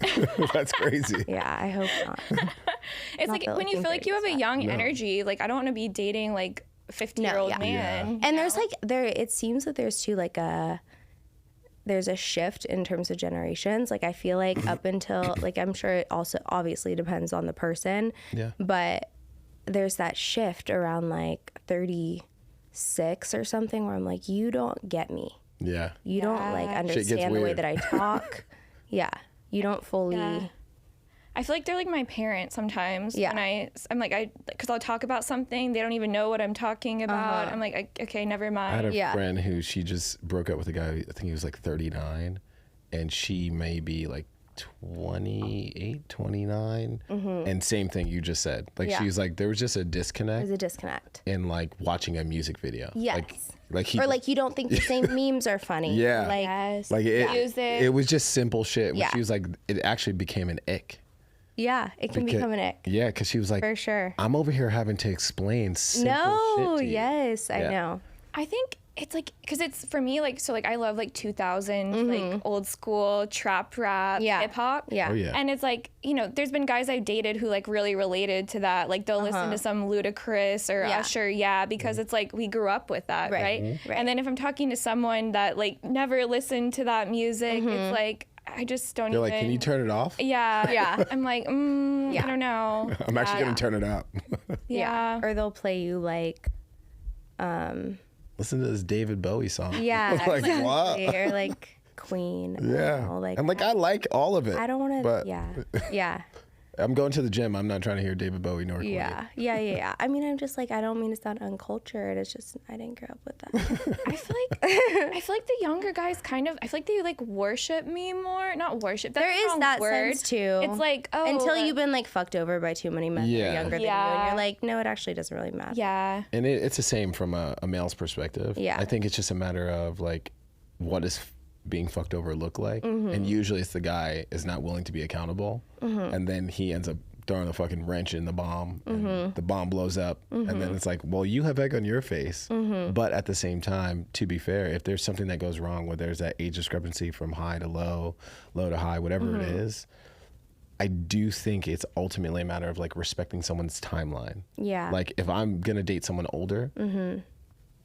That's crazy. Yeah, I hope not. It's Not like that when you looking feel like you have 30 a is young energy, like I don't want to be dating like a 50-year-old yeah. man. And there's like, it seems that there's too like there's a shift in terms of generations. Like I feel like up until, like I'm sure it also obviously depends on the person. Yeah. But there's that shift around like 36 or something where I'm like, you don't get me. Yeah. You don't like Yeah. Shit gets understand the way weird. that I talk. Yeah. You don't fully. Yeah. I feel like they're like my parents sometimes. Yeah. When I'm like, because I'll talk about something, they don't even know what I'm talking about. I'm like, okay, never I had mind. a friend who she just broke up with a guy, I think he was like 39, and she may be like 28, 29. And same thing you just said. Like Yeah. she was like, there was just a There's disconnect a disconnect. in like watching a music video. Yes. Like he, Or like you don't think the same memes are funny. Yeah. Like, Yes. like it, Music. it was just simple shit. When Yeah. She was like, it actually became an ick. yeah, it can become an ick. Yeah, because she was like, For sure. I'm over here having to explain simple shit No, to you. yes, I Yeah. know. I think it's like, because it's for me, like, so like I love like 2000 like old school trap rap, Yeah. hip hop. Yeah. Oh, yeah. And it's like, there's been guys I've dated who like really related to that. Like they'll listen to some Ludacris or Yeah. Usher, because it's like we grew up with that, Right. right? Right. And then if I'm talking to someone that like never listened to that music, it's like, I just don't You're even. like, can you turn it off? Yeah. Yeah. I'm like, Yeah. I don't know. I'm actually going to turn it up. Yeah. Or they'll play you like, Listen to this David Bowie song. yeah, Like, exactly. what? Or like Queen. Yeah. Like, and like, I like all of it. I don't want to. but Yeah. I'm going to the gym. I'm not trying to hear David Bowie nor Queen. Yeah. I mean, I'm just like, I don't mean to sound uncultured. It's just I didn't grow up with that. I feel like the younger guys kind of, I feel like they like worship me more. Not worship. That's There the is wrong that word. sense too. It's like, oh, until you've been like fucked over by too many men that Yeah. are younger than you, Yeah. and you're like, no, it actually doesn't really matter. Yeah. And it's the same from a male's perspective. Yeah. I think it's just a matter of like, what does being fucked over look like? Mm-hmm. And usually it's the guy is not willing to be accountable. And then he ends up throwing a fucking wrench in the bomb. And the bomb blows up. And then it's like, well, you have egg on your face. But at the same time, to be fair, if there's something that goes wrong where there's that age discrepancy from high to low, low to high, whatever it is, I do think it's ultimately a matter of like respecting someone's timeline. Yeah. Like if I'm gonna date someone older,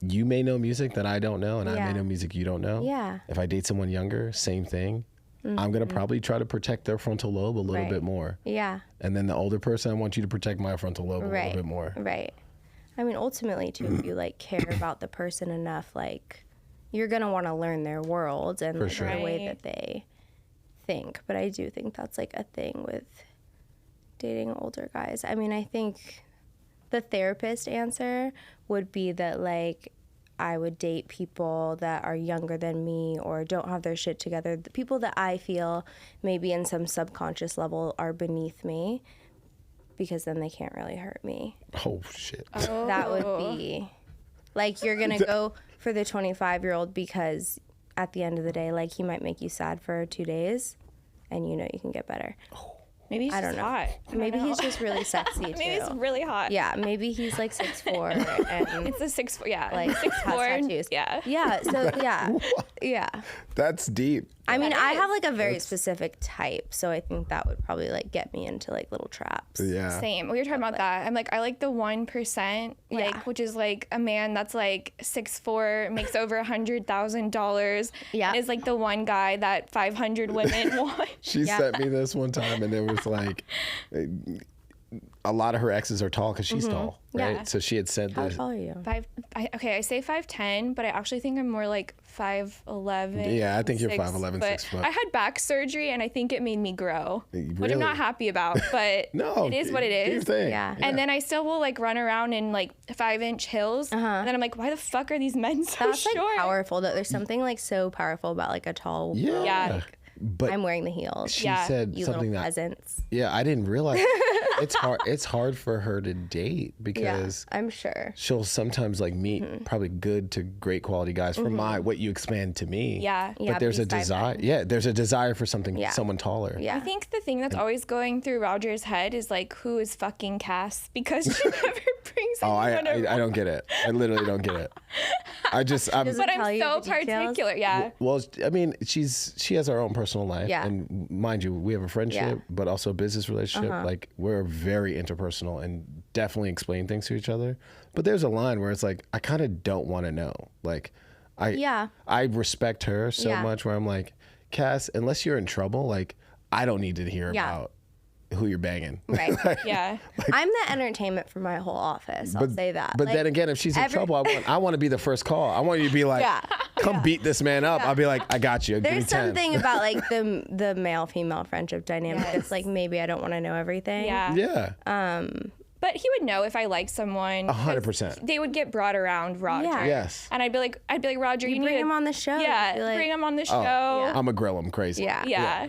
you may know music that I don't know, and I Yeah. may know music you don't know. Yeah. If I date someone younger, same thing. I'm gonna probably try to protect their frontal lobe a little Right. bit more. Yeah. And then the older person, I want you to protect my frontal lobe a Right. little bit more. Right. I mean, ultimately, too, if you like care about the person enough, like you're gonna want to learn their world and like, sure. the way Right. that they think, but I do think that's like a thing with dating older guys. I mean, I think the therapist answer would be that like I would date people that are younger than me or don't have their shit together. The people that I feel maybe in some subconscious level are beneath me, because then they can't really hurt me. Oh, shit. Oh. That would be like, you're going to go for the 25-year-old because at the end of the day, like, he might make you sad for 2 days and you know you can get better. Maybe he's just hot. Maybe he's just really sexy too. Maybe he's really hot. Yeah, maybe he's like 6'4" and It's a 6'4", yeah. like 6'4", has tattoos. Yeah. Yeah, so yeah. Yeah. That's deep. I mean, I have like a very specific type, so I think that would probably like get me into like little traps. Yeah. Same. We were talking about that. I'm like, I like the 1%, like, which is like a man that's like 6'4", makes over $100,000. Yeah. Is like the one guy that 500 women want. She sent me this one time, and it was like, a lot of her exes are tall because she's tall, right? Yeah. So she had said How this. tall are you? I say 5'10", but I actually think I'm more like 5'11". Yeah, I think you're 6, 5'11", but 6 foot. I had back surgery, and I think it made me grow, which Really? I'm not happy about, but No, it is what it do your is. thing. Yeah. And then I still will like run around in like 5-inch heels. And then I'm like, why the fuck are these men so That's like short? powerful. Though. There's something like so powerful about like a tall. Yeah. Yeah. But I'm wearing the heels. she Yeah. said You something little that, peasants. yeah, I didn't realize. It's hard. It's hard for her to date because Yeah, I'm sure. she'll sometimes like meet probably good to great quality guys from what you expand to me. Yeah. But Yeah, there's but a he's desire. 5'9". Yeah, there's a desire for something, Yeah. someone taller. Yeah. I think the thing that's always going through Roger's head is like, who is fucking Cass? Because she never brings Oh, anyone around. I don't get it. I literally don't get it. I'm Does But it tell I'm you so the details? particular. Yeah. well, I mean, she has her own personal life, Yeah. and mind you, we have a friendship, Yeah. but also a business relationship. Like we're very interpersonal and definitely explain things to each other. But there's a line where it's like I kind of don't want to know. Like, I respect her so Yeah. much where I'm like, Cass, unless you're in trouble, like I don't need to hear Yeah. about who you're banging. Right. Yeah. I'm the entertainment for my whole office. I'll say that. But Like, then again, if she's in trouble, I want to be the first call. I want you to be like, Yeah. come beat this man up. I'll be like, I got you. Give me there's 10. something about like the male female friendship dynamic. Yes. It's like maybe I don't want to know everything. Yeah. Yeah. But he would know if I liked someone. 100%. They would get brought around Roger. Yeah. Yes. And I'd be like, Roger, you Bring need him to, on the show. Yeah. Be like, Bring him on the show. Yeah. I'm a grill him crazy. Yeah. Yeah.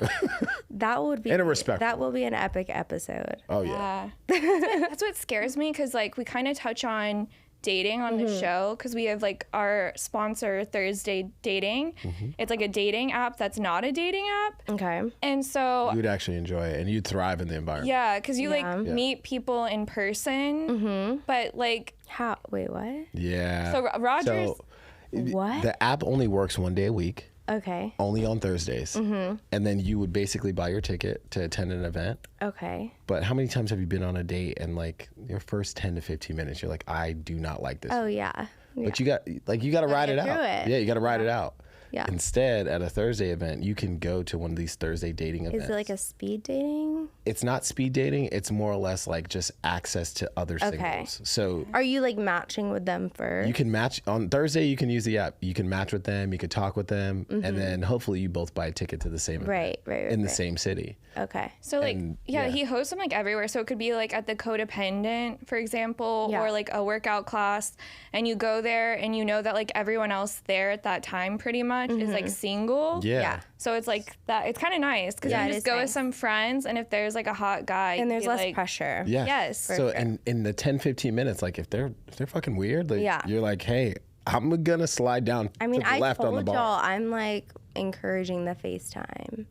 That would be In a respectful That will be an epic episode. Oh yeah. That's what scares me, because like we kind of touch on dating on the show, because we have like our sponsor Thursday Dating. It's like a dating app that's not a dating app, Okay. and so You'd actually enjoy it, and you'd thrive in the environment. yeah, because you Yeah. like meet people in person, but like How? Wait, what? Yeah. So Roger's So, What? the app only works one day a week, Okay. only on Thursdays, and then you would basically buy your ticket to attend an event. Okay. But how many times have you been on a date and like your first 10 to 15 minutes, you're like, I do not like this. Oh yeah. But you got to ride it get out. through it. Yeah, you got to ride it out. Yeah. Instead, at a Thursday event, you can go to one of these Thursday dating events. Is it like a speed dating? It's not speed dating. It's more or less like just access to other singles. So Are you like matching with them first? you can match on Thursday. You can use the app. You can match with them. You can talk with them, and then hopefully you both buy a ticket to the same event Right, in the same city. Okay. So like And, yeah, yeah. he hosts them like everywhere. So it could be like at the Codependent, for example, Yeah. or like a workout class, and you go there and you know that like everyone else there at that time pretty much is like single. Yeah. So it's like that. It's kind of nice because Yeah, you it just is go with nice. some friends, and if there's like a hot guy, And you there's be less like, pressure. Yeah. Yes. So in the 10, 15 minutes, like if they're fucking weird, like Yeah. you're like, hey, I'm gonna slide down I mean, to the I left on the told bar. y'all I'm like encouraging the FaceTime.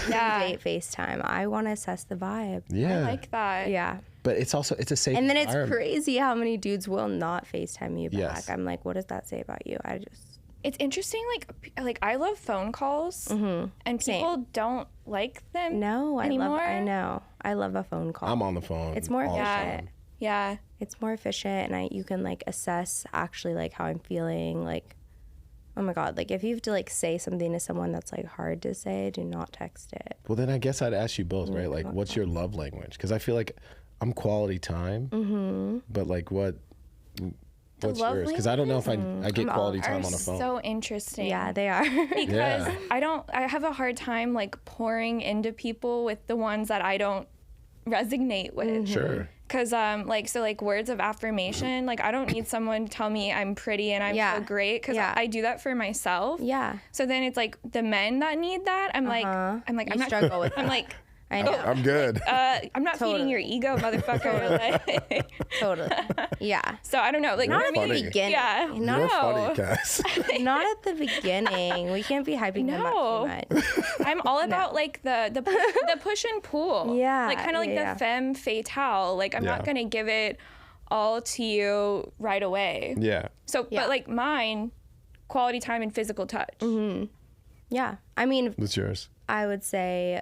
Yeah, Date FaceTime. I want to assess the vibe. Yeah. I like that. Yeah. But it's also it's a safe And then it's environment. crazy how many dudes will not FaceTime you back. Yes. I'm like, what does that say about you? I just It's interesting. Like I love phone calls, and people don't like them. no, anymore. I know. I love a phone call. I'm on the phone. It's more all the efficient. time. Yeah. It's more efficient, and you can like assess actually like how I'm feeling. Like, oh my god, like if you have to like say something to someone that's like hard to say, do not text it. Well, then I guess I'd ask you both, right? Like, what's your love language? Because I feel like I'm quality time, but like what What's yours? Because I don't know if I get quality time on a phone. So interesting. Yeah, they are. Because I have a hard time like pouring into people with the ones that I don't resonate with. Sure. Because like words of affirmation, like I don't need someone to tell me I'm pretty and I'm so great, because I do that for myself. Yeah. So then it's like the men that need that, I'm like I'm not struggle with I'm like, I know. I'm good. I'm not feeding your ego, motherfucker. Totally. Yeah. So I don't know, like Not at funny. the beginning. Yeah. You're funny, Cass. Not at the beginning. We can't be hyping them up too much. I'm all about like the push and pull. Yeah. Like kind of like the femme fatale. Like I'm not gonna give it all to you right away. Yeah. So, but like mine, quality time and physical touch. Yeah. I mean, What's yours? I would say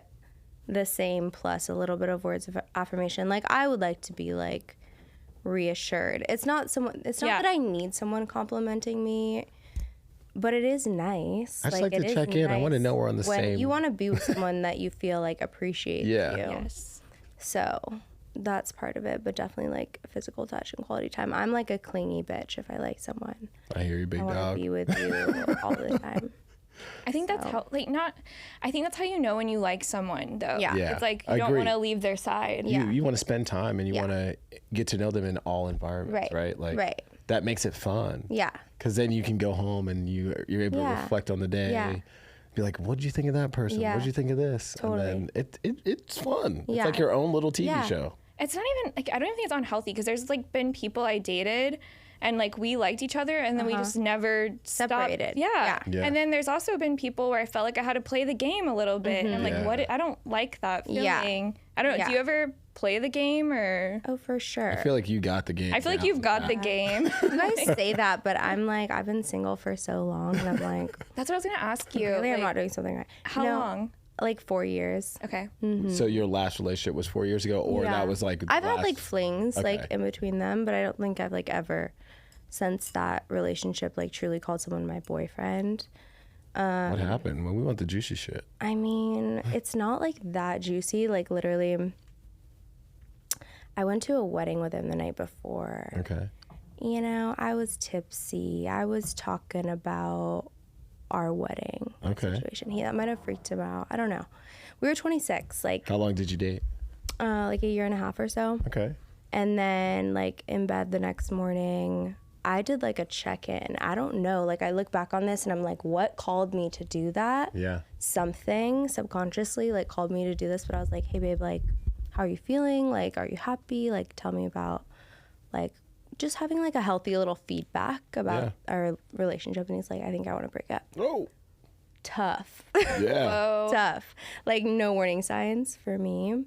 the same plus a little bit of words of affirmation. Like I would like to be like reassured. It's not that I need someone complimenting me, but it is nice. I just like to check in. I want to know we're on the same. You want to be with someone that you feel like appreciates you. Yes. So that's part of it, but definitely like physical touch and quality time. I'm like a clingy bitch if I like someone. I hear you, big I want dog. to be with you all the time. I think that's how I think that's how you know when you like someone though. Yeah. Yeah. It's like I you don't agree. want to leave their side. You want to spend time and you want to get to know them in all environments, right? Like that makes it fun. Yeah. Because then you can go home and you're able to reflect on the day. Yeah. Be like, what did you think of that person? Yeah. What did you think of this? Totally. And then it's fun. Yeah. It's like your own little TV show. It's not even like I don't even think it's unhealthy, because there's like been people I dated and like we liked each other and then we just never Separated. Yeah. Yeah. And then there's also been people where I felt like I had to play the game a little bit and I'm like, what? I don't like that feeling. Yeah. I don't know. Yeah. Do you ever play the game or? Oh, for sure. I feel like you got the game. I feel like you've got the game. You guys say that, but I'm like, I've been single for so long, and I'm like, That's what I was gonna ask you. really, Like, I'm not doing something right. how long? Like 4 years. Okay. So your last relationship was 4 years ago, or that was like I've had like flings like Okay. in between them, but I don't think I've like ever since that relationship like truly called someone my boyfriend. What happened? Well, we want the juicy shit. I mean, it's not like that juicy. Like literally, I went to a wedding with him the night before. Okay. You know, I was tipsy. I was talking about our wedding situation. That might have freaked him out. I don't know. We were 26. Like, How long did you date? like a year and a half or so. Okay. And then like in bed the next morning, I did like a check-in. I don't know. Like I look back on this and I'm like, what called me to do that? Yeah. Something subconsciously like called me to do this. But I was like, hey babe, like, how are you feeling? Like, are you happy? Like, tell me about like just having like a healthy little feedback about our relationship. And he's like, I think I want to break up. Oh. Tough. Yeah. Tough. Like no warning signs for me.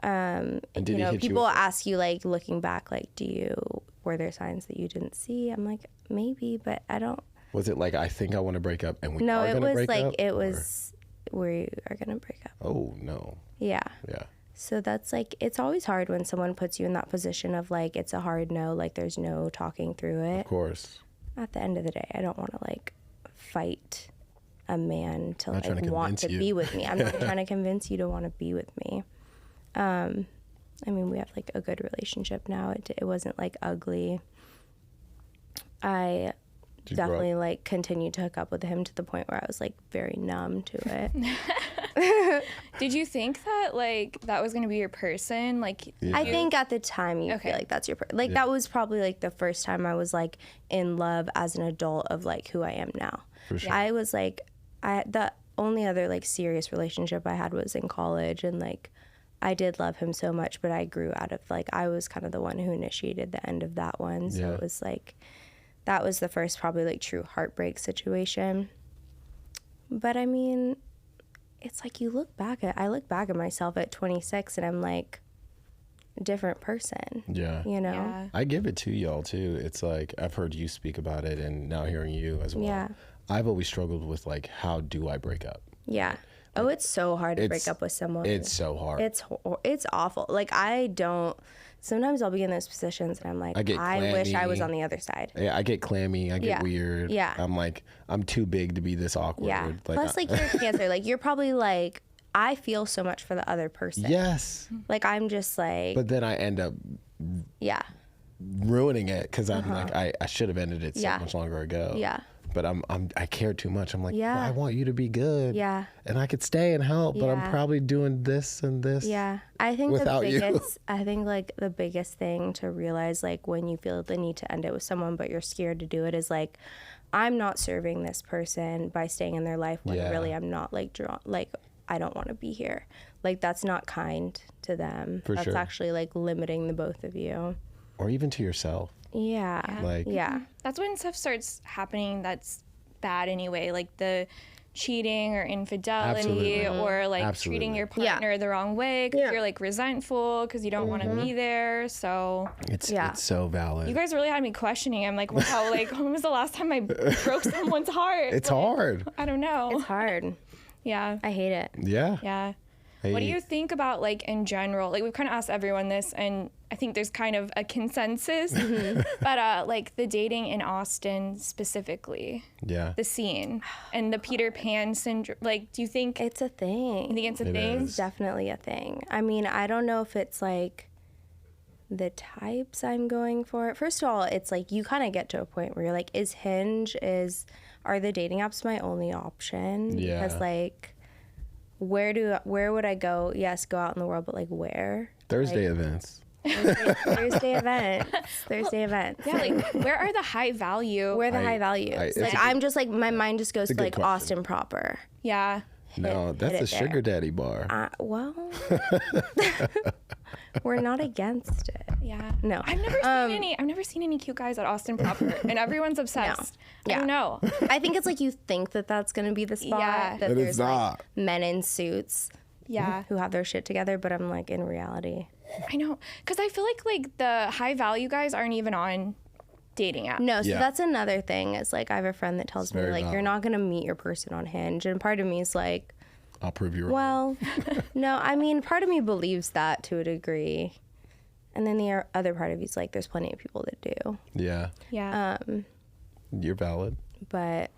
And did You he know, hit people you? ask you like looking back, like, were there signs that you didn't see? I'm like, maybe, but I don't. Was it like, I think I want to break up and we No, are it going to was break like, up? it or- was, we are going to break up. Oh, no. Yeah. Yeah. So that's like, it's always hard when someone puts you in that position of like, it's a hard no, like there's no talking through it. Of course. At the end of the day, I don't want to like fight a man to Not trying like to want convince to you. be with me. I'm not trying to convince you to want to be with me. I mean, we have like a good relationship now. It wasn't like ugly. I Did you grow definitely up? like continued to hook up with him to the point where I was like very numb to it. Did you think that like that was gonna be your person? Like I think at the time you feel like that's your like that was probably like the first time I was like in love as an adult of like who I am now. For sure. I was like the only other like serious relationship I had was in college, and like I did love him so much, but I grew out of like I was kind of the one who initiated the end of that one. So it was like that was the first probably like true heartbreak situation. But I mean, it's like I look back at myself at 26 and I'm like a different person. Yeah. You know? Yeah. I give it to y'all too. It's like I've heard you speak about it and now hearing you as well. Yeah. I've always struggled with like, how do I break up? Yeah. Oh, it's so hard to break It's- up with someone. It's so hard. It's awful. Like sometimes I'll be in those positions and I'm like, I get I wish I was clammy. on the other side. Yeah, I get clammy. I get Yeah. weird. Yeah. I'm like, I'm too big to be this awkward. Yeah. Like, Plus, like, you're Cancer. Like, you're probably like, I feel so much for the other person. yes. Like, I'm just like, But then I end up yeah. ruining it because I'm like, I should have ended it so much longer ago. Yeah. But I care too much. I'm like, Yeah. well, I want you to be good. Yeah. And I could stay and help, but I'm Yeah. probably doing this and this. Yeah. I think without you. I think like the biggest thing to realize, like when you feel the need to end it with someone, but you're scared to do it, is like, I'm not serving this person by staying in their life when really I'm not like I don't want to be here. Like that's not kind to them. For that's sure. actually like limiting the both of you. Or even to yourself. Yeah. Like, yeah. That's when stuff starts happening that's bad anyway, like the cheating or infidelity, Absolutely. or like Absolutely. treating your partner the wrong way because you're like resentful because you don't want to be there. So it's so valid. you guys really had me questioning. I'm like, wow, like when was the last time I broke someone's heart? It's Like, hard. I don't know. It's hard. Yeah. I hate it. Yeah. Yeah. Hey. What do you think about, like, in general? Like, we've kind of asked everyone this, and I think there's kind of a consensus. But, like, the dating in Austin specifically, Yeah. the scene, and the Peter Pan syndrome. Like, do you think It's a thing. you think it's a It thing? is. It's definitely a thing. I mean, I don't know if it's like the types I'm going for. First of all, it's like you kind of get to a point where you're like, are the dating apps my only option? Yeah. Because like, where would I go? Yes, go out in the world, but like where? Thursday events. Thursday events. Thursday events. Yeah, like, where are the high value? Where are the high values? it's Like a I'm just like my mind just goes to a good like question. Austin proper. Yeah. No, that's hit a it there. sugar daddy bar. Well, we're not against it. Yeah. No. I've never seen any cute guys at Austin proper, and everyone's obsessed. Yeah. I don't know. I think it's like you think that that's going to be the spot. Yeah. That But there's it's like not. men in suits Yeah. who have their shit together, but I'm like, in reality. I know. Because I feel like the high value guys aren't even on dating apps. No, so Yeah. that's another thing. Is like I have a friend that tells me very like valid. you're not going to meet your person on Hinge, and part of me is like, I'll prove you wrong. well, no, I mean, part of me believes that to a degree. And then the other part of you is like, there's plenty of people that do. Yeah. Yeah. You're valid. But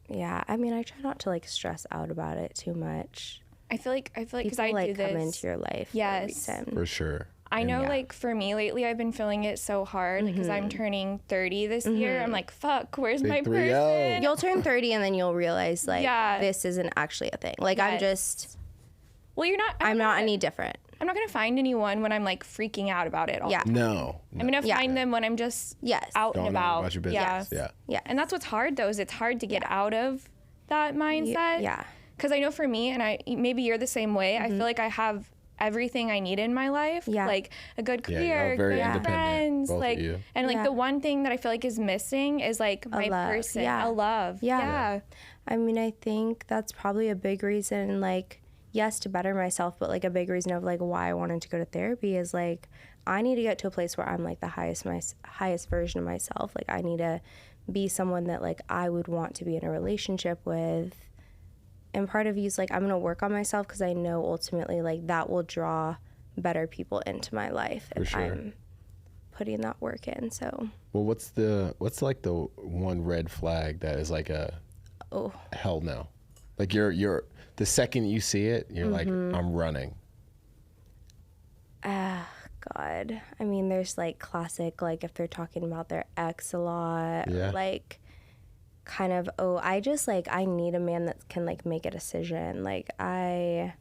yeah, I mean, I try not to like stress out about it too much. I feel like because People I like do this. come into your life Yes. for a reason. For sure. I know, Yeah. like, for me lately, I've been feeling it so hard because I'm turning 30 this year. I'm like, fuck, where's my 3-0. person? You'll turn 30 and then you'll realize like Yeah. this isn't actually a thing. Like Well, I'm not any different. I'm not gonna find anyone when I'm like freaking out about it all. Yeah. No. I'm gonna Yeah. find them when I'm just Yes. out Going and on about. your business. Yeah. Yeah. Yeah. And that's what's hard though, is it's hard to get out of that mindset. Yeah. Because I know for me, and maybe you're the same way, I feel like I have everything I need in my life. Yeah. Like a good Yeah, career, y'all very good independent, friends. both of Like you. and like Yeah. the one thing that I feel like is missing is like my love. person. Yeah. A love. Yeah. Yeah. I mean, I think that's probably a big reason, like, yes, to better myself, but like a big reason of like why I wanted to go to therapy is like, I need to get to a place where I'm like the highest version of myself. Like, I need to be someone that like I would want to be in a relationship with. And part of you is like, I'm going to work on myself because I know ultimately like that will draw better people into my life if sure. I'm putting that work in. So, Well, what's like the one red flag that is like a hell no? Like you're the second you see it, you're like, I'm running. God. I mean, there's like classic, like if they're talking about their ex a lot, Yeah. or like kind of, I need a man that can like make a decision. Like I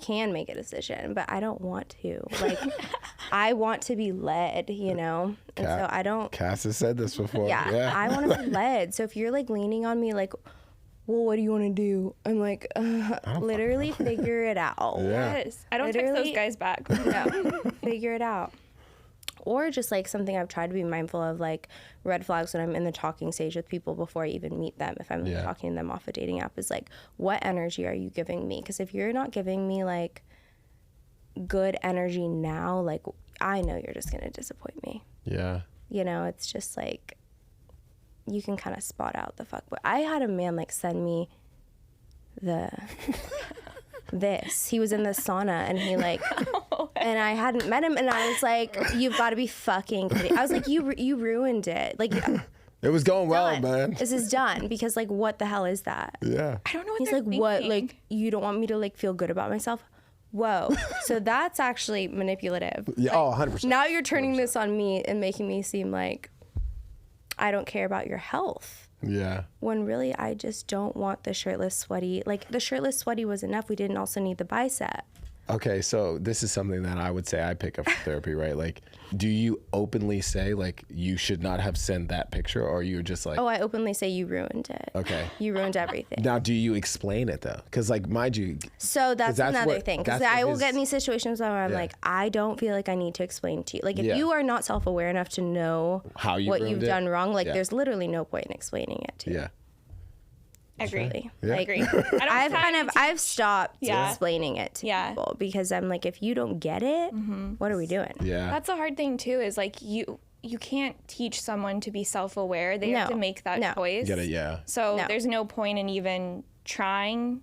can make a decision, but I don't want to. Like I want to be led, you know? And so I don't, Cass has said this before. I want to be led. So if you're like leaning on me like, well, what do you want to do? I'm like, literally figure it out. Yeah. Yes. I don't text Literally- those guys back. No, figure it out. Or just like something I've tried to be mindful of, like red flags when I'm in the talking stage with people before I even meet them. If I'm Yeah. talking to them off a dating app, is like, what energy are you giving me? Because if you're not giving me like good energy now, like I know you're just gonna disappoint me. Yeah. You know, it's just like you can kind of spot out the fuck. But I had a man like send me this. He was in the sauna and he like, and I hadn't met him and I was like, you've got to be fucking kidding. I was like, you ruined it. Like, It was going well, done. man. This is done because like, what the hell is that? Yeah. I don't know what He's they're like, what? thinking. Like, you don't want me to like feel good about myself? whoa, so that's actually manipulative. Yeah. Oh, 100%. Now you're turning this on me and making me seem like I don't care about your health. Yeah. When really I just don't want the shirtless sweaty. Like the shirtless sweaty was enough. We didn't also need the bicep. Okay, so this is something that I would say I pick up from therapy, right? Like, do you openly say, like, you should not have sent that picture, or you're just like... Oh, I openly say you ruined it. Okay. You ruined everything. Now, do you explain it, though? Because, like, mind you... So that's another thing. Because I will get in these situations where I'm Yeah. like, I don't feel like I need to explain to you. Like, if you are not self-aware enough to know How you what ruined you've it? done wrong, like, Yeah. there's literally no point in explaining it to you. Yeah. Agree. Yeah. Like, Agree. I've stopped Yeah. explaining it to Yeah. people because I'm like, if you don't get it, what are we doing? Yeah. That's a hard thing too, is like you can't teach someone to be self-aware. They have No. to make that No. choice. Get it, yeah. So No. there's no point in even trying.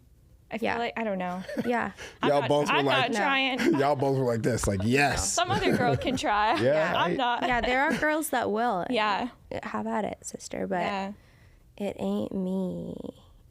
I feel Yeah. like, I don't know. Yeah. Y'all both were I'm like... not trying. Y'all both were like this, like, yes. Some other girl can try. Yeah. I'm not. Yeah, there are girls that will. Yeah. Have at it, sister. But Yeah. it ain't me.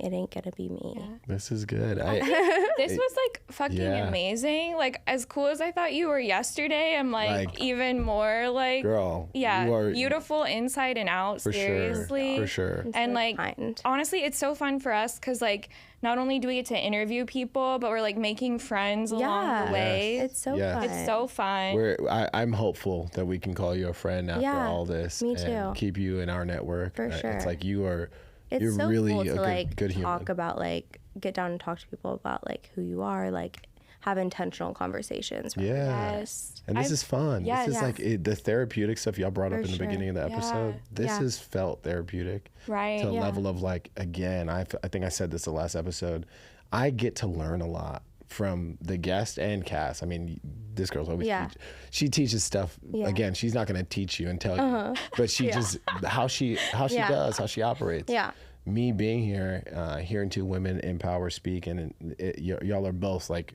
It ain't gonna be me. This is good. This was like fucking Yeah. amazing. Like as cool as I thought you were yesterday, I'm like even more like Girl, yeah, you are... beautiful inside and out. For seriously. sure. For sure. And So like kind. honestly, it's so fun for us because like not only do we get to interview people, but we're like making friends along the way. It's so Yes. fun. It's so fun. I'm hopeful that we can call you a friend after Yeah, all this. me and too. keep you in our network. For sure. It's like you're It's so really cool a to good, like good talk human. about like get down and talk to people about like who you are, like have intentional conversations. Right? Yeah. Yes. And this I've- is fun. yes. This is like the therapeutic stuff y'all brought up For in the sure. beginning of the episode. This Yeah. has felt therapeutic Right. to a Yeah. level of like, again, I think I said this the last episode. I get to learn a lot from the guest and cast. I mean, this girl's always she teaches stuff. Yeah. Again, she's not going to teach you and tell you, but she just how she Yeah. does, how she operates. Yeah. Me being here, hearing two women empower, speak, and y'all are both like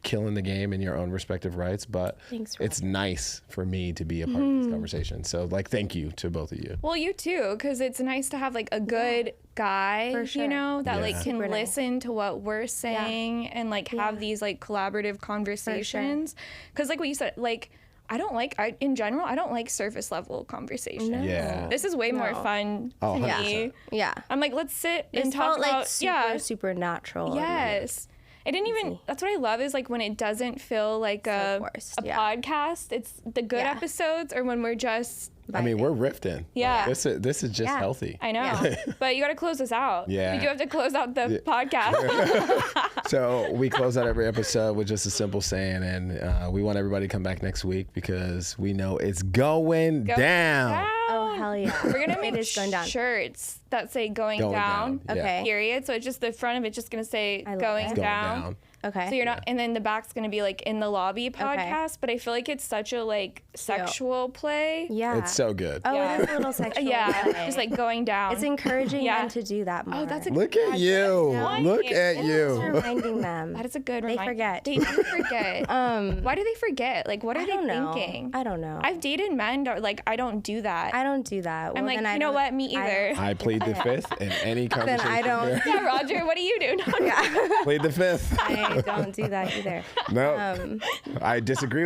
killing the game in your own respective rights, but Thanks, it's nice for me to be a part of this conversation. So like, thank you to both of you. Well, you too, because it's nice to have like a good guy, For sure. you know, that Yeah. like can Super nice. listen to what we're saying and like have these like collaborative conversations. Because like what you said, like in general, I don't like surface level conversation. Yeah. This is way more fun Oh, to 100%. me. Yeah. I'm like, let's sit and It talk felt about like super supernatural. Yes. It didn't even. That's what I love is like when it doesn't feel like a forced, podcast. It's the good Yeah. episodes, or when we're just. I mean, we're rifting. Yeah. This is just healthy. I know, but you got to close us out. Yeah. We do have to close out the podcast. So we close out every episode with just a simple saying, and we want everybody to come back next week because we know it's going down. Oh hell yeah. We're gonna It make is going down. shirts that say going Going down. down, yeah. Okay. Period. So it's just the front of it's just gonna say love going it. Going down. down. Okay. So you're not, and then the back's gonna be like in the lobby podcast. But I feel like it's such a like sexual play. Yeah. It's so good. Oh, Yeah. it is a little sexual. Yeah, play. just like going down. It's encouraging Yeah. them to do that more. Oh, that's a Look at you. one. Look at It's you. reminding them. That is a good They reminder. forget. They do forget. Why do they forget? Like, what are I they don't know. thinking? I don't know. I've dated men that are like, I don't do that. I don't do that. I'm Well, like, then I you know don't- what? Me either. I plead the fifth in any conversation. I don't- Yeah, Roger, what do you do? No, Plead the fifth. I don't do that either. No, I disagree.